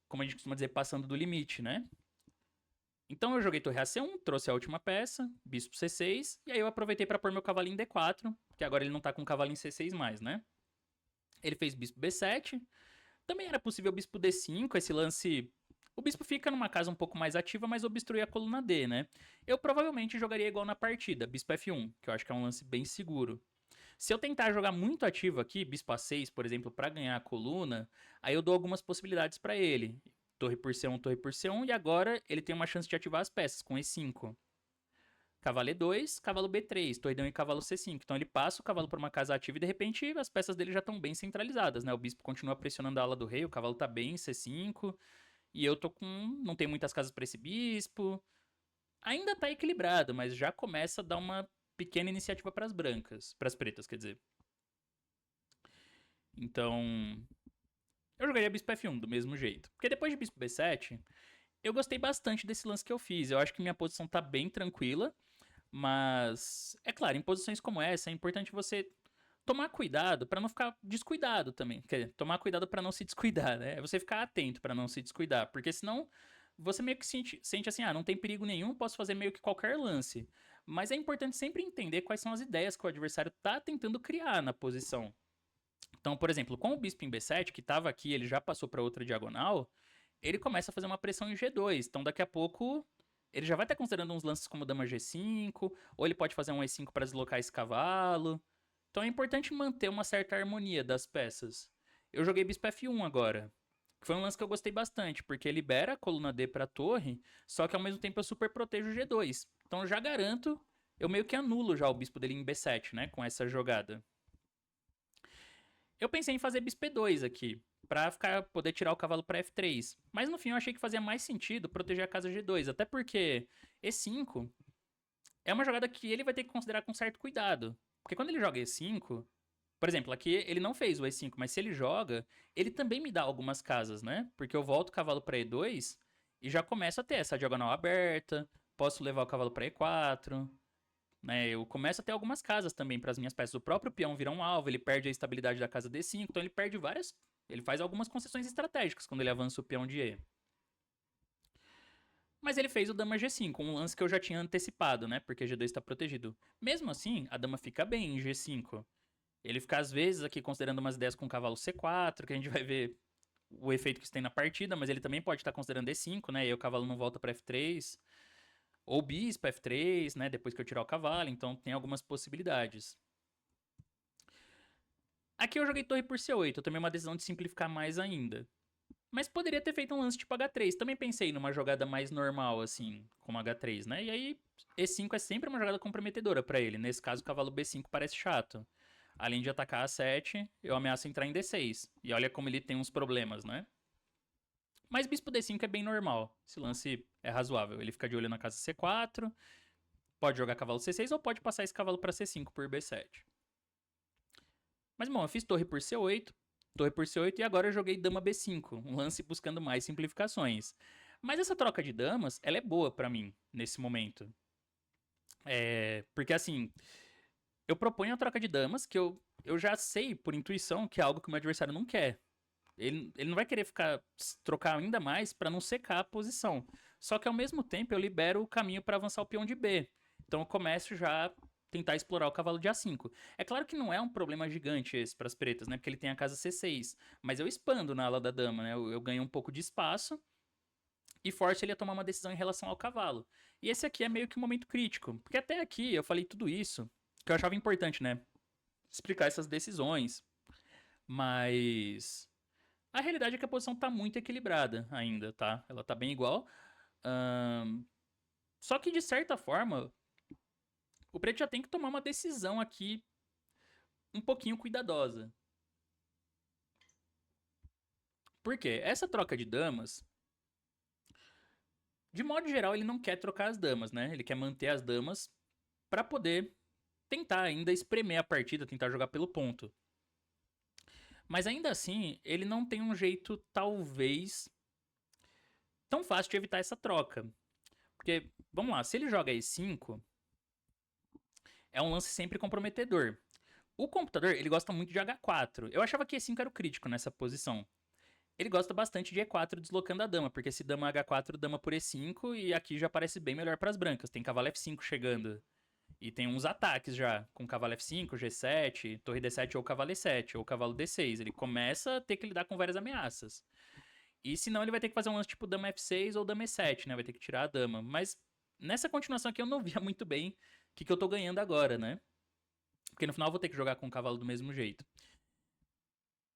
como a gente costuma dizer, passando do limite, né? Então eu joguei torre AC1, trouxe a última peça, bispo C6, e aí eu aproveitei para pôr meu cavalinho D4, que agora ele não tá com cavalinho C6 mais, né? Ele fez bispo B7, também era possível bispo D5, esse lance. O bispo fica numa casa um pouco mais ativa, mas obstrui a coluna D, né? Eu provavelmente jogaria igual na partida, bispo F1, que eu acho que é um lance bem seguro. Se eu tentar jogar muito ativo aqui, bispo A6, por exemplo, para ganhar a coluna, aí eu dou algumas possibilidades para ele. Torre por C1, torre por C1, e agora ele tem uma chance de ativar as peças com E5. Cavalo E2, cavalo B3, torre e cavalo C5. Então ele passa o cavalo por uma casa ativa e de repente as peças dele já estão bem centralizadas, né? O bispo continua pressionando a ala do rei, o cavalo tá bem C5, e eu tô com. Não tem muitas casas para esse bispo. Ainda tá equilibrado, mas já começa a dar uma pequena iniciativa para as brancas, para as pretas, quer dizer. Então, eu jogaria bispo F1 do mesmo jeito. Porque depois de bispo B7, eu gostei bastante desse lance que eu fiz. Eu acho que minha posição tá bem tranquila, mas é claro, em posições como essa é importante você tomar cuidado para não ficar descuidado também. Quer dizer, tomar cuidado para não se descuidar, né? É você ficar atento para não se descuidar, porque senão você meio que sente assim, ah, não tem perigo nenhum, posso fazer meio que qualquer lance. Mas é importante sempre entender quais são as ideias que o adversário tá tentando criar na posição. Então, por exemplo, com o bispo em B7, que estava aqui, ele já passou para outra diagonal, ele começa a fazer uma pressão em G2. Então, daqui a pouco, ele já vai estar considerando uns lances como dama G5, ou ele pode fazer um E5 para deslocar esse cavalo. Então, é importante manter uma certa harmonia das peças. Eu joguei bispo F1 agora, que foi um lance que eu gostei bastante, porque libera a coluna D para a torre, só que ao mesmo tempo eu super protejo o G2. Então, eu já garanto, eu meio que anulo já o bispo dele em B7, né, com essa jogada. Eu pensei em fazer bispo E2 aqui, pra poder tirar o cavalo para F3. Mas no fim eu achei que fazia mais sentido proteger a casa G2, até porque E5 é uma jogada que ele vai ter que considerar com certo cuidado. Porque quando ele joga E5, por exemplo, aqui ele não fez o E5, mas se ele joga, ele também me dá algumas casas, né? Porque eu volto o cavalo para E2 e já começo a ter essa diagonal aberta, posso levar o cavalo para E4, né? Eu começo a ter algumas casas também para as minhas peças. O próprio peão vira um alvo, ele perde a estabilidade da casa D5, então ele perde várias. Ele faz algumas concessões estratégicas quando ele avança o peão de E. Mas ele fez o dama G5, um lance que eu já tinha antecipado, né? Porque G2 está protegido. Mesmo assim, a dama fica bem em G5. Ele fica, às vezes, aqui considerando umas ideias com o cavalo C4, que a gente vai ver o efeito que isso tem na partida, mas ele também pode estar considerando D5, né? E aí o cavalo não volta para F3. Ou bispo F3, né? Depois que eu tirar o cavalo. Então tem algumas possibilidades. Aqui eu joguei torre por C8. Eu tomei uma decisão de simplificar mais ainda. Mas poderia ter feito um lance tipo H3. Também pensei numa jogada mais normal, assim, como H3, né? E aí, E5 é sempre uma jogada comprometedora para ele. Nesse caso, o cavalo B5 parece chato. Além de atacar A7, eu ameaço entrar em D6. E olha como ele tem uns problemas, né? Mas bispo D5 é bem normal. Esse lance é razoável. Ele fica de olho na casa C4, pode jogar cavalo C6 ou pode passar esse cavalo para C5 por B7. Mas bom, eu fiz torre por C8, torre por C8 e agora eu joguei dama B5, um lance buscando mais simplificações. Mas essa troca de damas, ela é boa para mim nesse momento. Porque assim, eu proponho a troca de damas que eu já sei por intuição que é algo que o meu adversário não quer. Ele não vai querer trocar ainda mais para não secar a posição. Só que ao mesmo tempo eu libero o caminho para avançar o peão de B. Então eu começo já a tentar explorar o cavalo de A5. É claro que não é um problema gigante esse para as pretas, né? Porque ele tem a casa C6. Mas eu expando na ala da dama, né? Eu ganho um pouco de espaço. e força ele a tomar uma decisão em relação ao cavalo. E esse aqui é meio que um momento crítico, porque até aqui eu falei tudo isso, que eu achava importante, né? Explicar essas decisões, mas a realidade é que a posição tá muito equilibrada ainda, tá? Ela tá bem igual. Ahn, Só que de certa forma, o preto já tem que tomar uma decisão aqui um pouquinho cuidadosa. Por quê? Essa troca de damas, de modo geral, ele não quer trocar as damas, né? Ele quer manter as damas pra poder tentar ainda espremer a partida, tentar jogar pelo ponto. Mas ainda assim, ele não tem um jeito, talvez, tão fácil de evitar essa troca. Porque, vamos lá, se ele joga E5, é um lance sempre comprometedor. O computador, ele gosta muito de H4. Eu achava que E5 era o crítico nessa posição. Ele gosta bastante de E4 deslocando a dama, porque se dama H4, dama por E5, e aqui já parece bem melhor para as brancas. Tem cavalo F5 chegando. E tem uns ataques já, com cavalo F5, G7, torre D7 ou cavalo E7, ou cavalo D6. Ele começa a ter que lidar com várias ameaças. E senão ele vai ter que fazer um lance tipo dama F6 ou dama E7, né? Vai ter que tirar a dama. Mas nessa continuação aqui eu não via muito bem o que eu tô ganhando agora, né? Porque no final eu vou ter que jogar com o cavalo do mesmo jeito.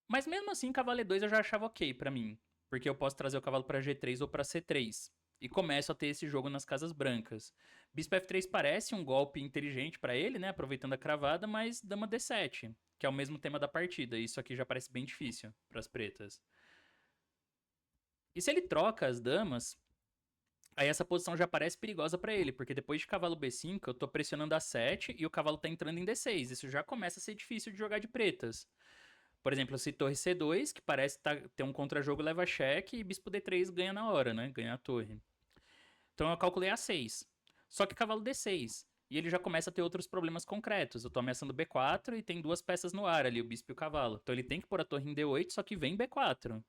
Mas mesmo assim, cavalo E2 eu já achava ok pra mim. Porque eu posso trazer o cavalo pra G3 ou pra C3. E começo a ter esse jogo nas casas brancas. Bispo F3 parece um golpe inteligente pra ele, né? Aproveitando a cravada, mas dama D7, que é o mesmo tema da partida. Isso aqui já parece bem difícil pras pretas. E se ele troca as damas, aí essa posição já parece perigosa pra ele, porque depois de cavalo B5 eu tô pressionando A7 e o cavalo tá entrando em D6. Isso já começa a ser difícil de jogar de pretas. Por exemplo, se torre C2, que parece ter um contra-jogo, leva cheque, e bispo D3 ganha na hora, né? Ganha a torre. Então eu calculei A6. Só que cavalo D6. E ele já começa a ter outros problemas concretos. Eu tô ameaçando B4 e tem duas peças no ar ali, o bispo e o cavalo. Então ele tem que pôr a torre em D8, só que vem B4.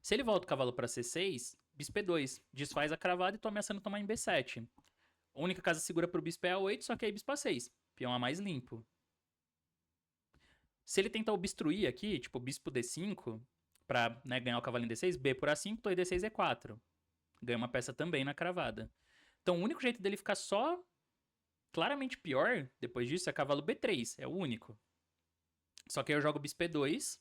Se ele volta o cavalo para C6, bispo E2. Desfaz a cravada e tô ameaçando tomar em B7. A única casa segura pro bispo é A8, só que aí bispo A6. Peão A mais limpo. Se ele tentar obstruir aqui, tipo bispo D5, pra né, ganhar o cavalo em D6, B por A5, torre D6 E4. Ganha uma peça também na cravada. Então o único jeito dele ficar só claramente pior depois disso é cavalo B3. É o único. Só que aí eu jogo bispo E2.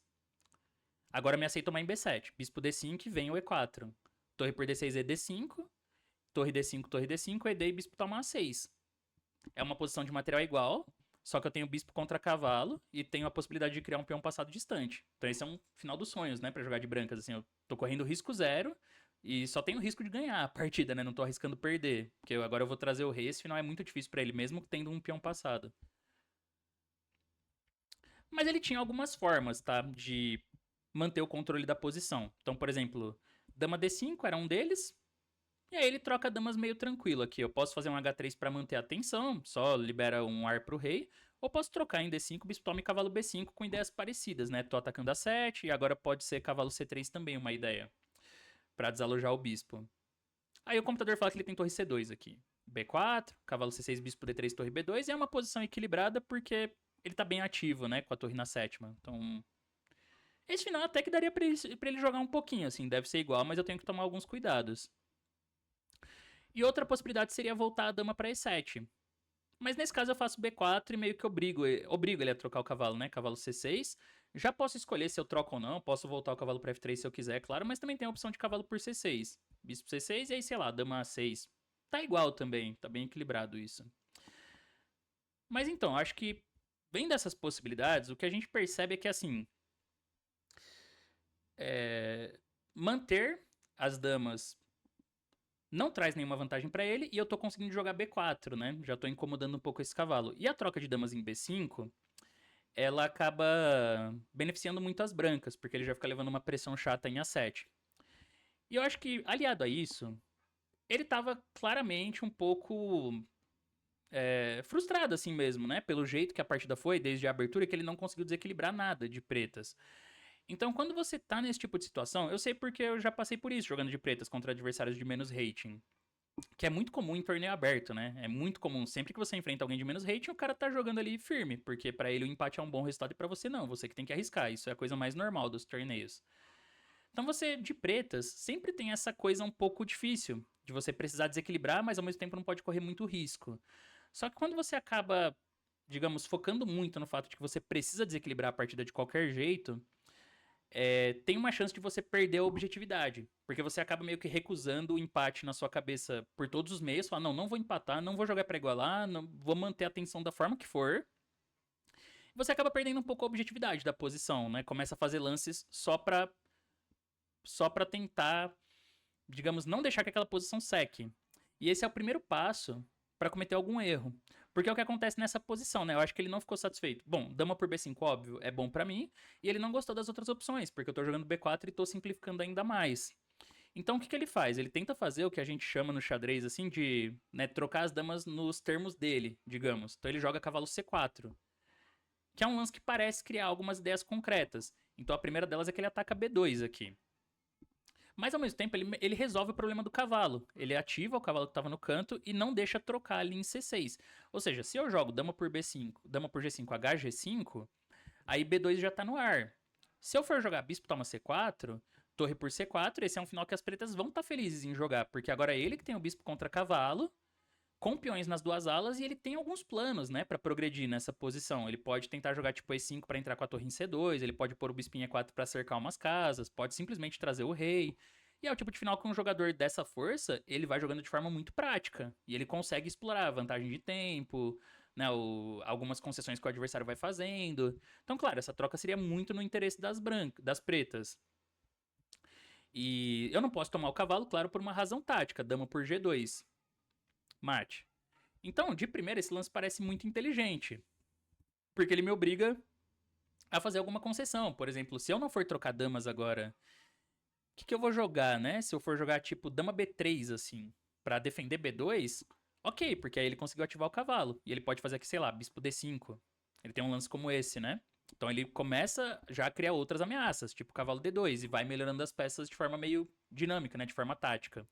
Agora me aceito tomar em B7. Bispo D5 e vem o E4. Torre por D6 é D5. Torre D5, torre D5, ED e bispo toma A6. É uma posição de material igual, só que eu tenho bispo contra cavalo e tenho a possibilidade de criar um peão passado distante. Então esse é um final dos sonhos, né, pra jogar de brancas, assim, eu tô correndo risco zero e só tenho risco de ganhar a partida, né, não tô arriscando perder, porque agora eu vou trazer o rei, esse final é muito difícil pra ele, mesmo tendo um peão passado. Mas ele tinha algumas formas, tá, de manter o controle da posição. Então, por exemplo, dama D5 era um deles, e aí ele troca damas meio tranquilo aqui. Eu posso fazer um H3 para manter a tensão, só libera um ar pro rei. Ou posso trocar em D5, bispo toma e cavalo B5 com ideias parecidas, né? Tô atacando a 7 e agora pode ser cavalo C3 também uma ideia. Pra desalojar o bispo. Aí o computador fala que ele tem torre C2 aqui. B4, cavalo C6, bispo D3, torre B2. E é uma posição equilibrada porque ele tá bem ativo, né? Com a torre na sétima. Então... esse final até que daria pra ele jogar um pouquinho, assim. Deve ser igual, mas eu tenho que tomar alguns cuidados. E outra possibilidade seria voltar a dama para E7. Mas nesse caso eu faço B4 e meio que obrigo ele a trocar o cavalo, né? Cavalo C6. Já posso escolher se eu troco ou não. Posso voltar o cavalo para F3 se eu quiser, claro. Mas também tem a opção de cavalo por C6. Bispo C6 e aí, sei lá, dama A6. Tá igual também. Tá bem equilibrado isso. Mas então, acho que vendo dessas possibilidades, o que a gente percebe é que, assim... manter as damas não traz nenhuma vantagem pra ele e eu tô conseguindo jogar B4, né? Já tô incomodando um pouco esse cavalo. E a troca de damas em B5, ela acaba beneficiando muito as brancas, porque ele já fica levando uma pressão chata em A7. E eu acho que, aliado a isso, ele tava claramente um pouco frustrado assim mesmo, né? Pelo jeito que a partida foi, desde a abertura, que ele não conseguiu desequilibrar nada de pretas. Então, quando você tá nesse tipo de situação, eu sei porque eu já passei por isso jogando de pretas contra adversários de menos rating. Que é muito comum em torneio aberto, né? É muito comum. Sempre que você enfrenta alguém de menos rating, o cara tá jogando ali firme. Porque pra ele o empate é um bom resultado e pra você não. Você que tem que arriscar. Isso é a coisa mais normal dos torneios. Então você, de pretas, sempre tem essa coisa um pouco difícil, de você precisar desequilibrar, mas ao mesmo tempo não pode correr muito risco. Só que quando você acaba, digamos, focando muito no fato de que você precisa desequilibrar a partida de qualquer jeito, tem uma chance de você perder a objetividade. Porque você acaba meio que recusando o empate na sua cabeça por todos os meios. Fala, não, não vou empatar, não vou jogar pra igualar, não, vou manter a tensão da forma que for. Você acaba perdendo um pouco a objetividade da posição, né? Começa a fazer lances só pra tentar, digamos, não deixar que aquela posição seque. E esse é o primeiro passo pra cometer algum erro. Porque é o que acontece nessa posição, né? Eu acho que ele não ficou satisfeito. Bom, dama por B5, óbvio, é bom pra mim. E ele não gostou das outras opções, porque eu tô jogando B4 e tô simplificando ainda mais. Então o que, que ele faz? Ele tenta fazer o que a gente chama no xadrez, assim, de né, trocar as damas nos termos dele, digamos. Então ele joga cavalo C4, que é um lance que parece criar algumas ideias concretas. Então a primeira delas é que ele ataca B2 aqui. Mas ao mesmo tempo ele resolve o problema do cavalo. Ele ativa o cavalo que estava no canto e não deixa trocar ali em C6. Ou seja, se eu jogo dama por B5, dama por G5, HG5, aí B2 já tá no ar. Se eu for jogar bispo toma C4, torre por C4, esse é um final que as pretas vão estar felizes em jogar, porque agora é ele que tem o bispo contra cavalo, com peões nas duas alas, e ele tem alguns planos, né, pra progredir nessa posição. Ele pode tentar jogar tipo E5 pra entrar com a torre em C2, ele pode pôr o bispo em E4 pra cercar umas casas, pode simplesmente trazer o rei. E é o tipo de final que um jogador dessa força, ele vai jogando de forma muito prática. E ele consegue explorar a vantagem de tempo, né, algumas concessões que o adversário vai fazendo. Então, claro, essa troca seria muito no interesse das pretas. E eu não posso tomar o cavalo, claro, por uma razão tática, dama por G2. Mate. Então, de primeira, esse lance parece muito inteligente. Porque ele me obriga a fazer alguma concessão. Por exemplo, se eu não for trocar damas agora, o que eu vou jogar, né? Se eu for jogar tipo dama B3, assim, pra defender B2, ok, porque aí ele conseguiu ativar o cavalo. E ele pode fazer aqui, sei lá, bispo D5. Ele tem um lance como esse, né? Então ele começa já a criar outras ameaças, tipo cavalo D2, e vai melhorando as peças de forma meio dinâmica, né? De forma tática.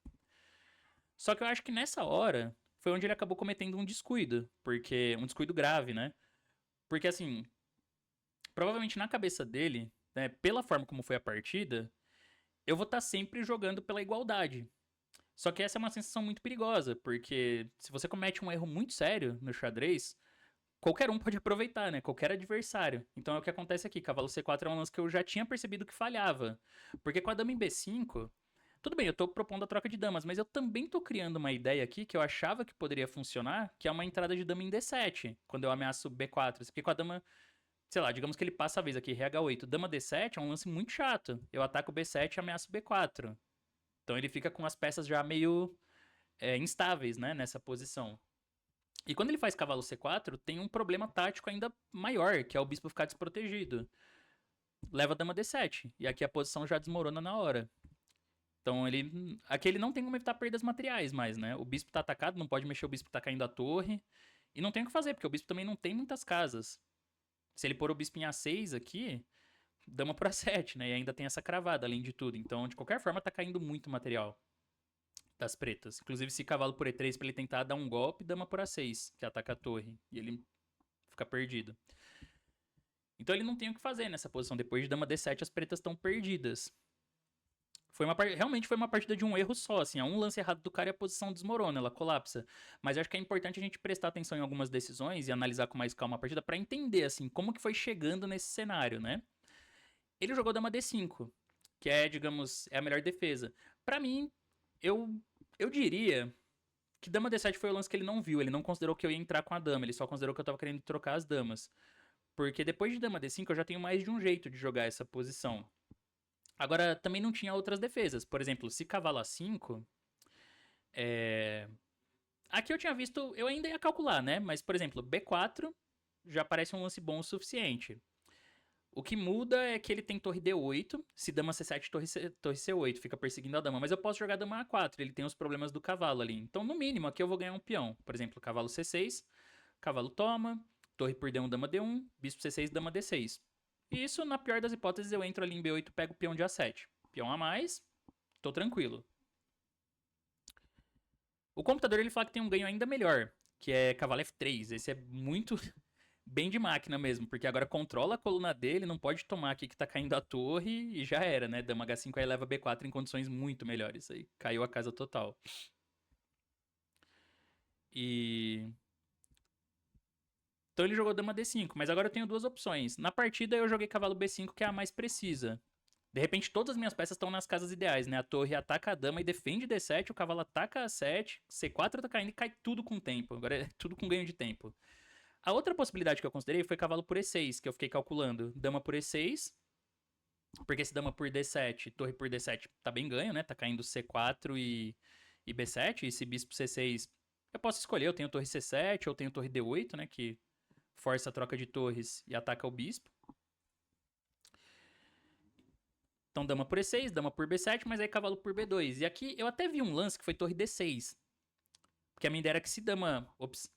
Só que eu acho que nessa hora foi onde ele acabou cometendo um descuido. Porque. Um descuido grave, né? Porque assim, provavelmente na cabeça dele, né, pela forma como foi a partida, eu vou estar sempre jogando pela igualdade. Só que essa é uma sensação muito perigosa, porque se você comete um erro muito sério no xadrez, qualquer um pode aproveitar, né? Qualquer adversário. Então é o que acontece aqui. Cavalo C4 é um lance que eu já tinha percebido que falhava. Porque com a dama em B5, tudo bem, eu tô propondo a troca de damas, mas eu também tô criando uma ideia aqui que eu achava que poderia funcionar, que é uma entrada de dama em D7, quando eu ameaço B4. Porque com a dama, sei lá, digamos que ele passa a vez aqui, rh 8 dama D7 é um lance muito chato. Eu ataco B7 e ameaço B4. Então ele fica com as peças já meio instáveis, né, nessa posição. E quando ele faz cavalo C4, tem um problema tático ainda maior, que é o bispo ficar desprotegido. Leva dama D7, e aqui a posição já desmorona na hora. Então aqui ele não tem como evitar perdas materiais mais, né? O bispo tá atacado, não pode mexer, o bispo tá caindo a torre. E não tem o que fazer, porque o bispo também não tem muitas casas. Se ele pôr o bispo em A6 aqui, dama por A7, né? E ainda tem essa cravada, além de tudo. Então, de qualquer forma, tá caindo muito material das pretas. Inclusive, se cavalo por E3 pra ele tentar dar um golpe, dama por A6, que ataca a torre. E ele fica perdido. Então ele não tem o que fazer nessa posição. Depois de dama D7, as pretas estão perdidas. Realmente foi uma partida de um erro só, assim, é um lance errado do cara e a posição desmorona, ela colapsa. Mas eu acho que é importante a gente prestar atenção em algumas decisões e analisar com mais calma a partida pra entender, assim, como que foi chegando nesse cenário, né? Ele jogou dama D5, que é, digamos, é a melhor defesa. Pra mim, eu, eu diria que dama D7 foi o lance que ele não viu, ele não considerou que eu ia entrar com a dama, ele só considerou que eu tava querendo trocar as damas. Porque depois de dama D5 eu já tenho mais de um jeito de jogar essa posição. Agora, também não tinha outras defesas. Por exemplo, se cavalo A5, aqui eu tinha visto, eu ainda ia calcular, né? Mas, por exemplo, B4 já parece um lance bom o suficiente. O que muda é que ele tem torre D8, se dama C7, torre C8, fica perseguindo a dama. Mas eu posso jogar dama A4, ele tem os problemas do cavalo ali. Então, no mínimo, aqui eu vou ganhar um peão. Por exemplo, cavalo C6, cavalo toma, torre por D1, dama D1, bispo C6, dama D6. E isso, na pior das hipóteses, eu entro ali em B8 e pego o peão de A7. Peão a mais, tô tranquilo. O computador ele fala que tem um ganho ainda melhor, que é cavalo F3. Esse é muito bem de máquina mesmo, porque agora controla a coluna dele, não pode tomar aqui que tá caindo a torre e já era, né? Dama H5 aí leva B4 em condições muito melhores. Aí caiu a casa total. E. Então ele jogou Dama D5, mas agora eu tenho duas opções. Na partida eu joguei Cavalo B5, que é a mais precisa. De repente todas as minhas peças estão nas casas ideais, né? A torre ataca a dama e defende D7, o cavalo ataca A7, C4 tá caindo e cai tudo com tempo. Agora é tudo com ganho de tempo. A outra possibilidade que eu considerei foi cavalo por E6, que eu fiquei calculando. Dama por E6, porque esse dama por D7, torre por D7 tá bem ganho, né? Tá caindo C4 e B7. E esse bispo C6 eu posso escolher, eu tenho torre C7 ou tenho torre D8, né? Que força a troca de torres e ataca o bispo. Então dama por E6, dama por B7, mas aí cavalo por B2. E aqui eu até vi um lance que foi torre D6. Porque a minha ideia era que se dama... Ops.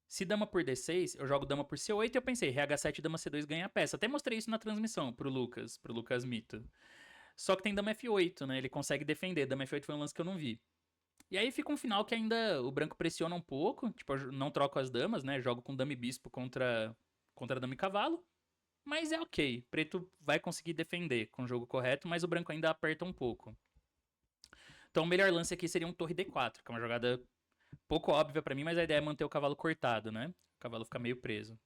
Se dama por D6, eu jogo dama por C8 e eu pensei, RH7 dama C2 ganha a peça. Até mostrei isso na transmissão pro Lucas Mito. Só que tem dama F8, né? Ele consegue defender. Dama F8 foi um lance que eu não vi. E aí fica um final que ainda o branco pressiona um pouco. Tipo, eu não troco as damas, né? Jogo com dama e bispo contra dama e cavalo. Mas é ok. Preto vai conseguir defender com o jogo correto, mas o branco ainda aperta um pouco. Então o melhor lance aqui seria um torre D4, que é uma jogada pouco óbvia pra mim, mas a ideia é manter o cavalo cortado, né? O cavalo fica meio preso.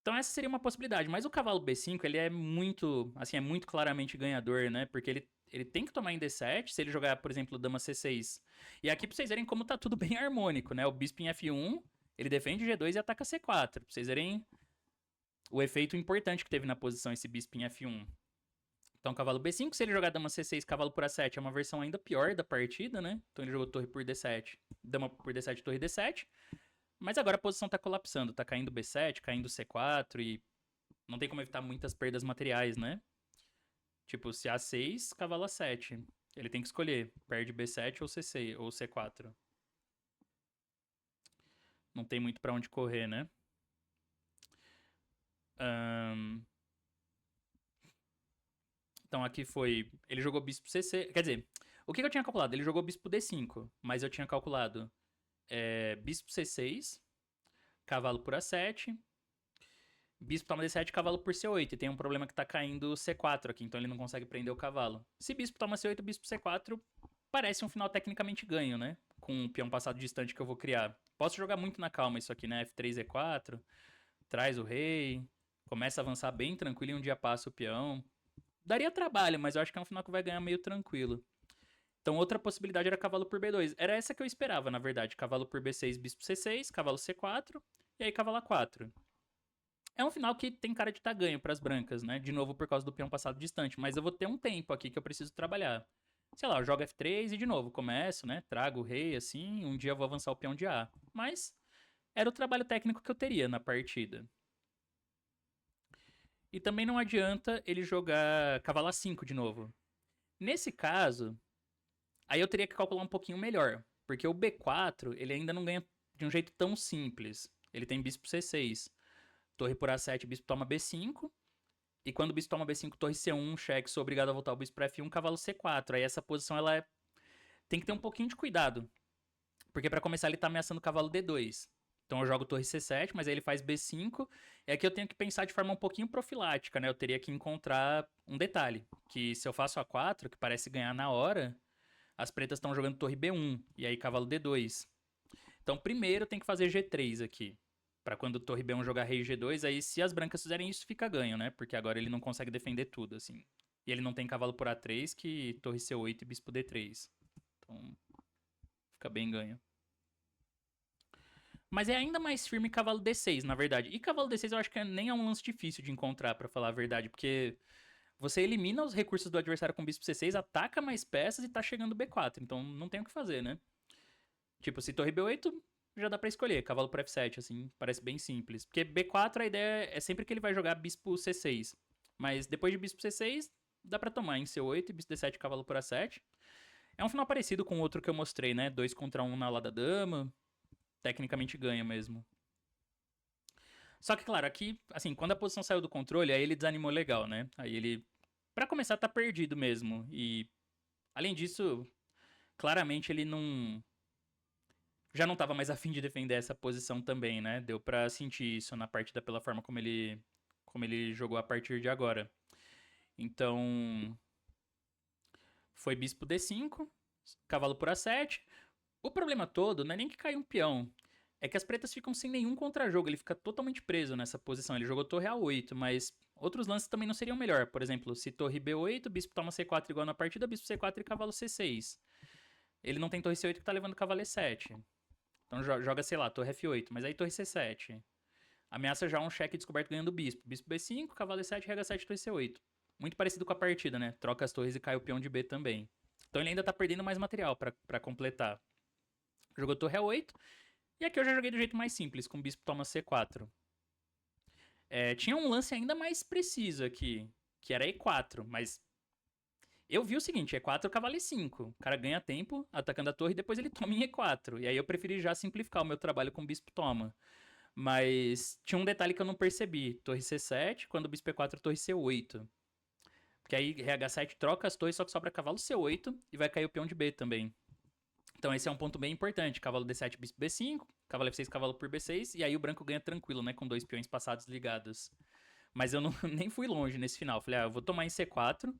Então essa seria uma possibilidade, mas o cavalo B5, ele é muito, assim, é muito claramente ganhador, né? Porque ele tem que tomar em D7, se ele jogar, por exemplo, dama C6. E aqui pra vocês verem como tá tudo bem harmônico, né? O bispo em F1, ele defende G2 e ataca C4. Pra vocês verem o efeito importante que teve na posição esse bispo em F1. Então, cavalo B5, se ele jogar dama C6, cavalo por A7, é uma versão ainda pior da partida, né? Então ele jogou torre por D7, dama por D7, torre D7. Mas agora a posição tá colapsando, tá caindo B7, caindo C4 e não tem como evitar muitas perdas materiais, né? Tipo, se A6, cavalo A7. Ele tem que escolher, perde B7 ou C6 ou C4. Não tem muito pra onde correr, né? Ahn, Então aqui foi. Ele jogou bispo C6. Quer dizer, o que eu tinha calculado? Ele jogou bispo D5, mas eu tinha calculado bispo C6, cavalo por A7, bispo toma D7, cavalo por C8. E tem um problema que tá caindo C4 aqui, então ele não consegue prender o cavalo. Se bispo toma C8, bispo C4 parece um final tecnicamente ganho, né? Com o peão passado distante que eu vou criar. Posso jogar muito na calma isso aqui, né? F3, E4, traz o rei, começa a avançar bem tranquilo e um dia passa o peão. Daria trabalho, mas eu acho que é um final que vai ganhar meio tranquilo. Então, outra possibilidade era cavalo por B2. Era essa que eu esperava, na verdade. Cavalo por B6, bispo C6, cavalo C4 e aí cavalo A4. É um final que tem cara de estar ganho para as brancas, né? De novo por causa do peão passado distante. Mas eu vou ter um tempo aqui que eu preciso trabalhar. Sei lá, eu jogo F3 e de novo começo, né? Trago o rei assim. Um dia eu vou avançar o peão de A. Mas era o trabalho técnico que eu teria na partida. E também não adianta ele jogar cavalo A5 de novo. Nesse caso, aí eu teria que calcular um pouquinho melhor. Porque o B4, ele ainda não ganha de um jeito tão simples. Ele tem bispo C6. Torre por A7, bispo toma B5. E quando o bispo toma B5, torre C1, cheque, sou obrigado a voltar o bispo para F1, cavalo C4. Aí essa posição, tem que ter um pouquinho de cuidado. Porque para começar ele tá ameaçando o cavalo D2. Então eu jogo torre C7, mas aí ele faz B5. É que eu tenho que pensar de forma um pouquinho profilática, né? Eu teria que encontrar um detalhe. Que se eu faço A4, que parece ganhar na hora, as pretas estão jogando torre B1. E aí cavalo D2. Então primeiro tem que fazer G3 aqui. Pra quando torre B1 jogar rei G2, aí se as brancas fizerem isso, fica ganho, né? Porque agora ele não consegue defender tudo, assim. E ele não tem cavalo por A3, que torre C8 e bispo D3. Então fica bem ganho. Mas é ainda mais firme cavalo D6, na verdade. E cavalo D6 eu acho que nem é um lance difícil de encontrar, pra falar a verdade, porque você elimina os recursos do adversário com bispo C6, ataca mais peças e tá chegando B4. Então não tem o que fazer, né? Tipo, se torre B8, já dá pra escolher. Cavalo por F7, assim, parece bem simples. Porque B4 a ideia é sempre que ele vai jogar bispo C6. Mas depois de bispo C6, dá pra tomar em C8 e bispo D7, cavalo por A7. É um final parecido com o outro que eu mostrei, né? 2 contra 1 na ala da dama. Tecnicamente ganha mesmo. Só que, claro, aqui, assim, quando a posição saiu do controle, aí ele desanimou legal, né? Aí ele, pra começar, tá perdido mesmo. E, além disso, claramente ele não já não tava mais afim de defender essa posição também, né? Deu pra sentir isso na partida pela forma como ele jogou a partir de agora. Então, foi bispo D5, cavalo por A7. O problema todo não é nem que caiu um peão, é que as pretas ficam sem nenhum contra-jogo, ele fica totalmente preso nessa posição. Ele jogou torre A8, mas outros lances também não seriam melhor. Por exemplo, se torre B8, bispo toma C4 igual na partida, bispo C4 e cavalo C6. Ele não tem torre C8 que tá levando cavalo E7. Então joga, sei lá, torre F8, mas aí torre C7. Ameaça já um cheque descoberto ganhando o bispo. Bispo B5, cavalo E7, rega 7, torre C8. Muito parecido com a partida, né? Troca as torres e cai o peão de B também. Então ele ainda tá perdendo mais material pra completar. Jogou torre A8. E aqui eu já joguei do jeito mais simples, com o bispo toma C4. Tinha um lance ainda mais preciso aqui, que era E4, mas eu vi o seguinte, E4 cavalo E5. O cara ganha tempo atacando a torre e depois ele toma em E4. E aí eu preferi já simplificar o meu trabalho com o bispo toma. Mas tinha um detalhe que eu não percebi. Torre C7, quando o bispo E4, torre C8. Porque aí RH7 troca as torres, só que sobra cavalo C8 e vai cair o peão de B também. Então esse é um ponto bem importante. Cavalo D7, bispo B5, cavalo F6, cavalo por B6. E aí o branco ganha tranquilo, né? Com dois peões passados ligados. Mas eu não, nem fui longe nesse final. Falei, eu vou tomar em C4.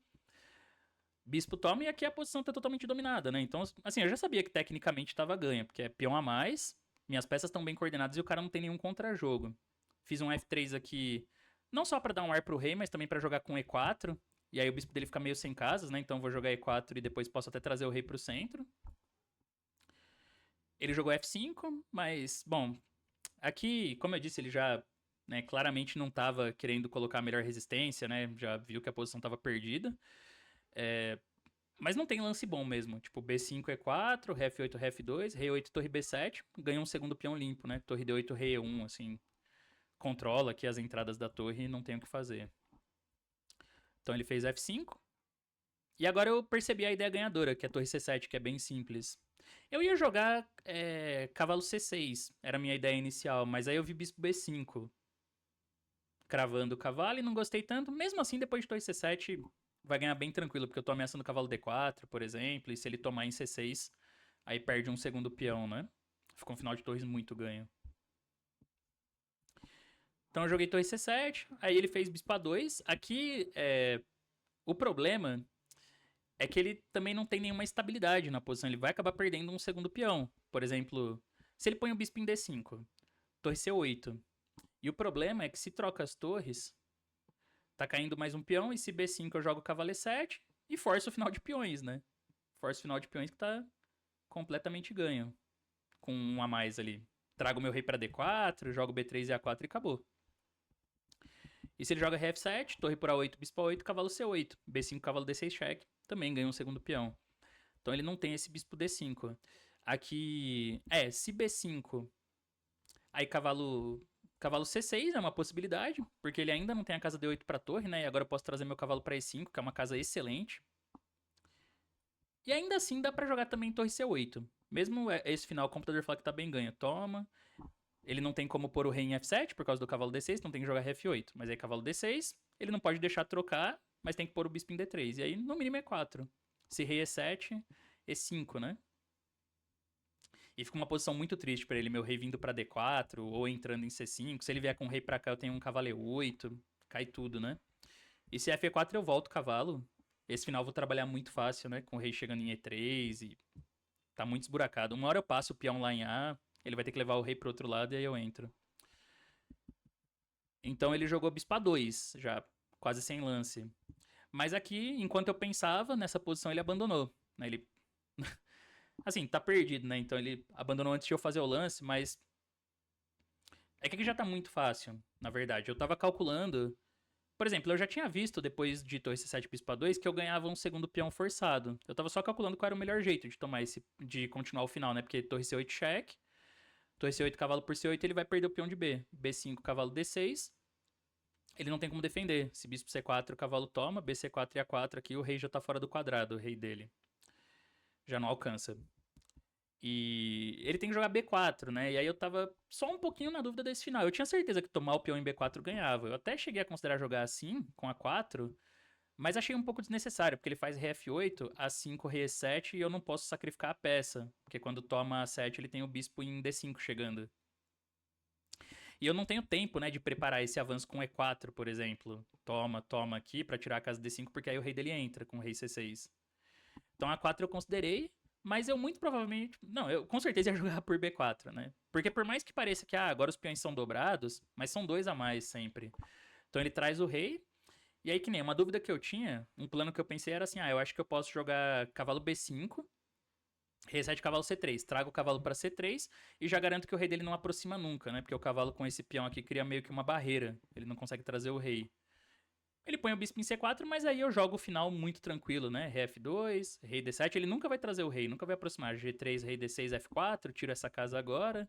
Bispo toma e aqui a posição tá totalmente dominada, né? Então, assim, eu já sabia que tecnicamente tava ganha, porque é peão a mais, minhas peças estão bem coordenadas e o cara não tem nenhum contra-jogo. Fiz um F3 aqui, não só para dar um ar pro rei, mas também para jogar com E4. E aí o bispo dele fica meio sem casas, né? Então eu vou jogar E4 e depois posso até trazer o rei pro centro. Ele jogou F5, mas, bom, aqui, como eu disse, ele já claramente não estava querendo colocar a melhor resistência, né? Já viu que a posição estava perdida. Mas não tem lance bom mesmo. Tipo, B5, E4, ré F8, ré F2, rei 8, torre B7, ganha um segundo peão limpo, né? Torre D8, rei E1, assim, controla aqui as entradas da torre e não tem o que fazer. Então ele fez F5. E agora eu percebi a ideia ganhadora, que é a torre C7, que é bem simples. Eu ia jogar cavalo C6, era a minha ideia inicial, mas aí eu vi bispo B5 cravando o cavalo e não gostei tanto. Mesmo assim, depois de torre C7, vai ganhar bem tranquilo, porque eu tô ameaçando o cavalo D4, por exemplo, e se ele tomar em C6, aí perde um segundo peão, né? Ficou um final de torres muito ganho. Então eu joguei torre C7, aí ele fez bispo A2. Aqui, o problema é que ele também não tem nenhuma estabilidade na posição. Ele vai acabar perdendo um segundo peão. Por exemplo, se ele põe o bispo em D5, torre C8. E o problema é que se troca as torres, tá caindo mais um peão. E se B5 eu jogo cavalo E7 e forço o final de peões, né? Forço o final de peões que tá completamente ganho. Com um a mais ali. Trago meu rei pra D4, jogo B3 e A4 e acabou. E se ele joga ré F7, torre por A8, bispo A8, cavalo C8. B5, cavalo D6, cheque. Também ganha um segundo peão. Então ele não tem esse bispo D5. Aqui. Se B5. Aí cavalo C6 é uma possibilidade, porque ele ainda não tem a casa D8 pra torre, né? E agora eu posso trazer meu cavalo pra E5, que é uma casa excelente. E ainda assim dá pra jogar também torre C8. Mesmo esse final, o computador fala que tá bem ganho. Toma. Ele não tem como pôr o rei em F7 por causa do cavalo D6, então tem que jogar F8. Mas aí cavalo D6, ele não pode deixar trocar, mas tem que pôr o bispo em D3. E aí no mínimo é 4. Se rei E7, E5, né? E fica uma posição muito triste pra ele, meu rei vindo pra D4 ou entrando em C5. Se ele vier com o rei pra cá, eu tenho um cavalo E8, cai tudo, né? E se F4 eu volto o cavalo. Esse final eu vou trabalhar muito fácil, né? Com o rei chegando em E3 e tá muito esburacado. Uma hora eu passo o peão lá em A, ele vai ter que levar o rei pro outro lado e aí eu entro. Então ele jogou bispo A2, já quase sem lance. Mas aqui, enquanto eu pensava nessa posição, ele abandonou. Né? Ele assim, tá perdido, né? Então ele abandonou antes de eu fazer o lance, mas é que aqui já tá muito fácil, na verdade. Eu tava calculando. Por exemplo, eu já tinha visto, depois de torre C7 bispo A2, que eu ganhava um segundo peão forçado. Eu tava só calculando qual era o melhor jeito de tomar esse. De continuar o final, né? Porque torre C8 cheque. Torre C8, cavalo por C8, ele vai perder o peão de B. B5, cavalo D6. Ele não tem como defender. Se bispo C4, o cavalo toma. BC4 e A4 aqui, o rei já tá fora do quadrado, o rei dele. Já não alcança. E ele tem que jogar B4, né? E aí eu tava só um pouquinho na dúvida desse final. Eu tinha certeza que tomar o peão em B4 ganhava. Eu até cheguei a considerar jogar assim, com A4, Mas achei um pouco desnecessário, porque ele faz rei F8, A5, rei E7 e eu não posso sacrificar a peça. Porque quando toma A7 ele tem o bispo em D5 chegando. E eu não tenho tempo, né, de preparar esse avanço com E4, por exemplo. Toma aqui pra tirar a casa D5, porque aí o rei dele entra com o rei C6. Então A4 eu considerei, mas eu muito provavelmente... Não, eu com certeza ia jogar por B4, né? Porque por mais que pareça que agora os peões são dobrados, mas são 2 a mais sempre. Então ele traz o rei, e aí que nem uma dúvida que eu tinha, um plano que eu pensei era assim, eu acho que eu posso jogar cavalo B5, rei 7, cavalo C3, trago o cavalo para C3 e já garanto que o rei dele não aproxima nunca, né? Porque o cavalo com esse peão aqui cria meio que uma barreira, ele não consegue trazer o rei. Ele põe o bispo em C4, mas aí eu jogo o final muito tranquilo, né? Rei F2, rei D7, ele nunca vai trazer o rei, nunca vai aproximar. G3, rei D6, F4, tiro essa casa agora.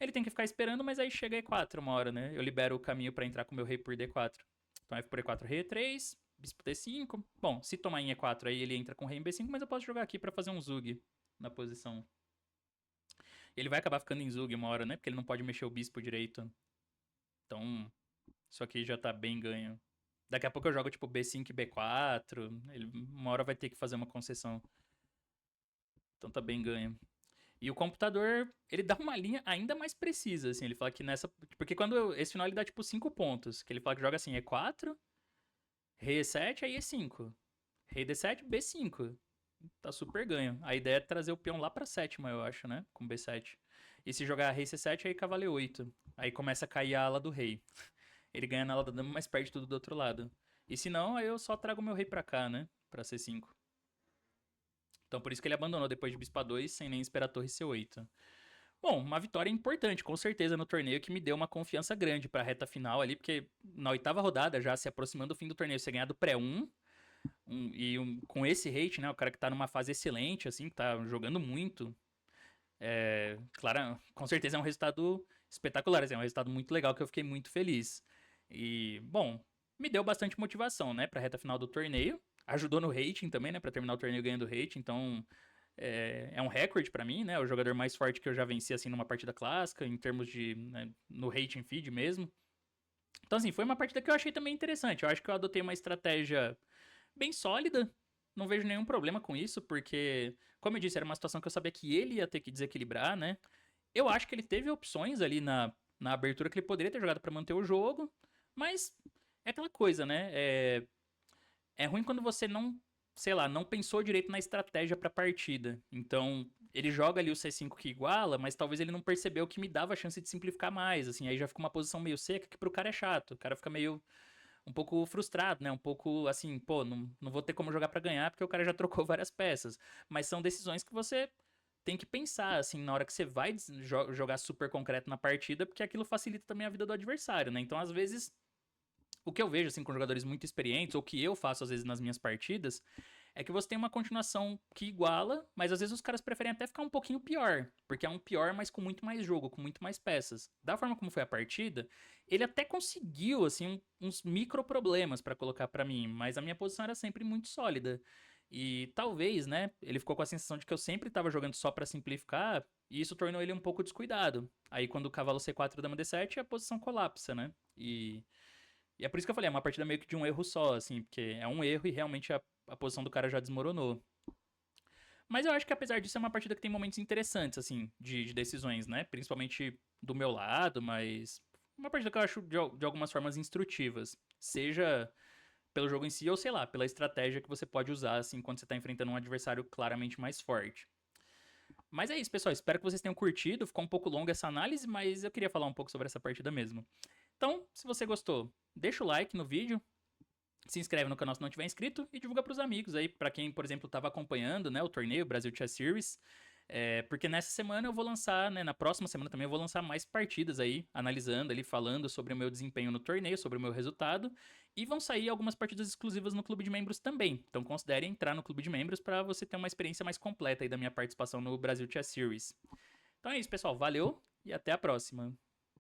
Ele tem que ficar esperando, mas aí chega E4 uma hora, né? Eu libero o caminho para entrar com o meu rei por D4. Então F por E4, rei E3, bispo D5. Bom, se tomar em E4, aí ele entra com o rei em B5, mas eu posso jogar aqui para fazer um zug na posição. Ele vai acabar ficando em zug uma hora, né? Porque ele não pode mexer o bispo direito. Então, isso aqui já tá bem ganho. Daqui a pouco eu jogo tipo B5 e B4. Ele uma hora vai ter que fazer uma concessão. Então tá bem ganho. E o computador, ele dá uma linha ainda mais precisa, assim. Ele fala que nessa. Porque esse final ele dá tipo 5 pontos. Que ele fala que joga assim: E4, Rei E7, aí E5. Rei D7, B5. Tá super ganho. A ideia é trazer o peão lá pra sétima, eu acho, né? Com B7. E se jogar Rei C7, aí cavalo E8. Aí começa a cair a ala do rei. Ele ganha na ala da dama, mas perde tudo do outro lado. E se não, aí eu só trago meu rei pra cá, né? Pra C5. Então por isso que ele abandonou depois de bispo A2, sem nem esperar a torre C8. Bom, uma vitória importante, com certeza, no torneio, que me deu uma confiança grande pra reta final ali, porque na oitava rodada, já se aproximando do fim do torneio, você ganhar do pré-1, com esse rate, né? O cara que tá numa fase excelente, assim, que tá jogando muito. Claro, com certeza é um resultado espetacular, assim, é um resultado muito legal que eu fiquei muito feliz. E, bom, me deu bastante motivação, né, pra reta final do torneio. Ajudou no rating também, né, pra terminar o torneio ganhando rating, então é um recorde pra mim, né, o jogador mais forte que eu já venci, assim, numa partida clássica, em termos de, né, no rating feed mesmo. Então, assim, foi uma partida que eu achei também interessante. Eu acho que eu adotei uma estratégia bem sólida. Não vejo nenhum problema com isso, porque, como eu disse, era uma situação que eu sabia que ele ia ter que desequilibrar, né? Eu acho que ele teve opções ali na abertura que ele poderia ter jogado pra manter o jogo, mas é aquela coisa, né? É ruim quando você não, sei lá, não pensou direito na estratégia pra partida. Então, ele joga ali o C5 que iguala, mas talvez ele não percebeu que me dava a chance de simplificar mais, assim, aí já fica uma posição meio seca que pro cara é chato. O cara fica meio um pouco frustrado, né? Um pouco assim, pô, não vou ter como jogar pra ganhar porque o cara já trocou várias peças. Mas são decisões que você tem que pensar, assim, na hora que você vai jogar super concreto na partida, porque aquilo facilita também a vida do adversário, né? Então, às vezes, o que eu vejo, assim, com jogadores muito experientes, ou que eu faço, às vezes, nas minhas partidas, é que você tem uma continuação que iguala, mas às vezes os caras preferem até ficar um pouquinho pior, porque é um pior, mas com muito mais jogo, com muito mais peças. Da forma como foi a partida, ele até conseguiu, assim, uns micro problemas pra colocar pra mim, mas a minha posição era sempre muito sólida. E talvez, né, ele ficou com a sensação de que eu sempre tava jogando só pra simplificar, e isso tornou ele um pouco descuidado. Aí quando o cavalo C4 dama D7, a posição colapsa, né? E é por isso que eu falei, é uma partida meio que de um erro só, assim, porque é um erro e realmente a posição do cara já desmoronou. Mas eu acho que apesar disso é uma partida que tem momentos interessantes, assim, de decisões, né? Principalmente do meu lado, mas uma partida que eu acho de algumas formas instrutivas. Seja pelo jogo em si ou, sei lá, pela estratégia que você pode usar, assim, quando você tá enfrentando um adversário claramente mais forte. Mas é isso, pessoal. Espero que vocês tenham curtido. Ficou um pouco longa essa análise, mas eu queria falar um pouco sobre essa partida mesmo. Então, se você gostou, deixa o like no vídeo, se inscreve no canal se não tiver inscrito e divulga pros amigos aí, pra quem, por exemplo, tava acompanhando, né, o torneio Brasil Chess Series. Porque nessa semana eu vou lançar, né, na próxima semana também eu vou lançar mais partidas aí, analisando ali, falando sobre o meu desempenho no torneio, sobre o meu resultado, e vão sair algumas partidas exclusivas no clube de membros também. Então considere entrar no clube de membros para você ter uma experiência mais completa aí da minha participação no Brasil Chess Series. Então é isso, pessoal, valeu e até a próxima.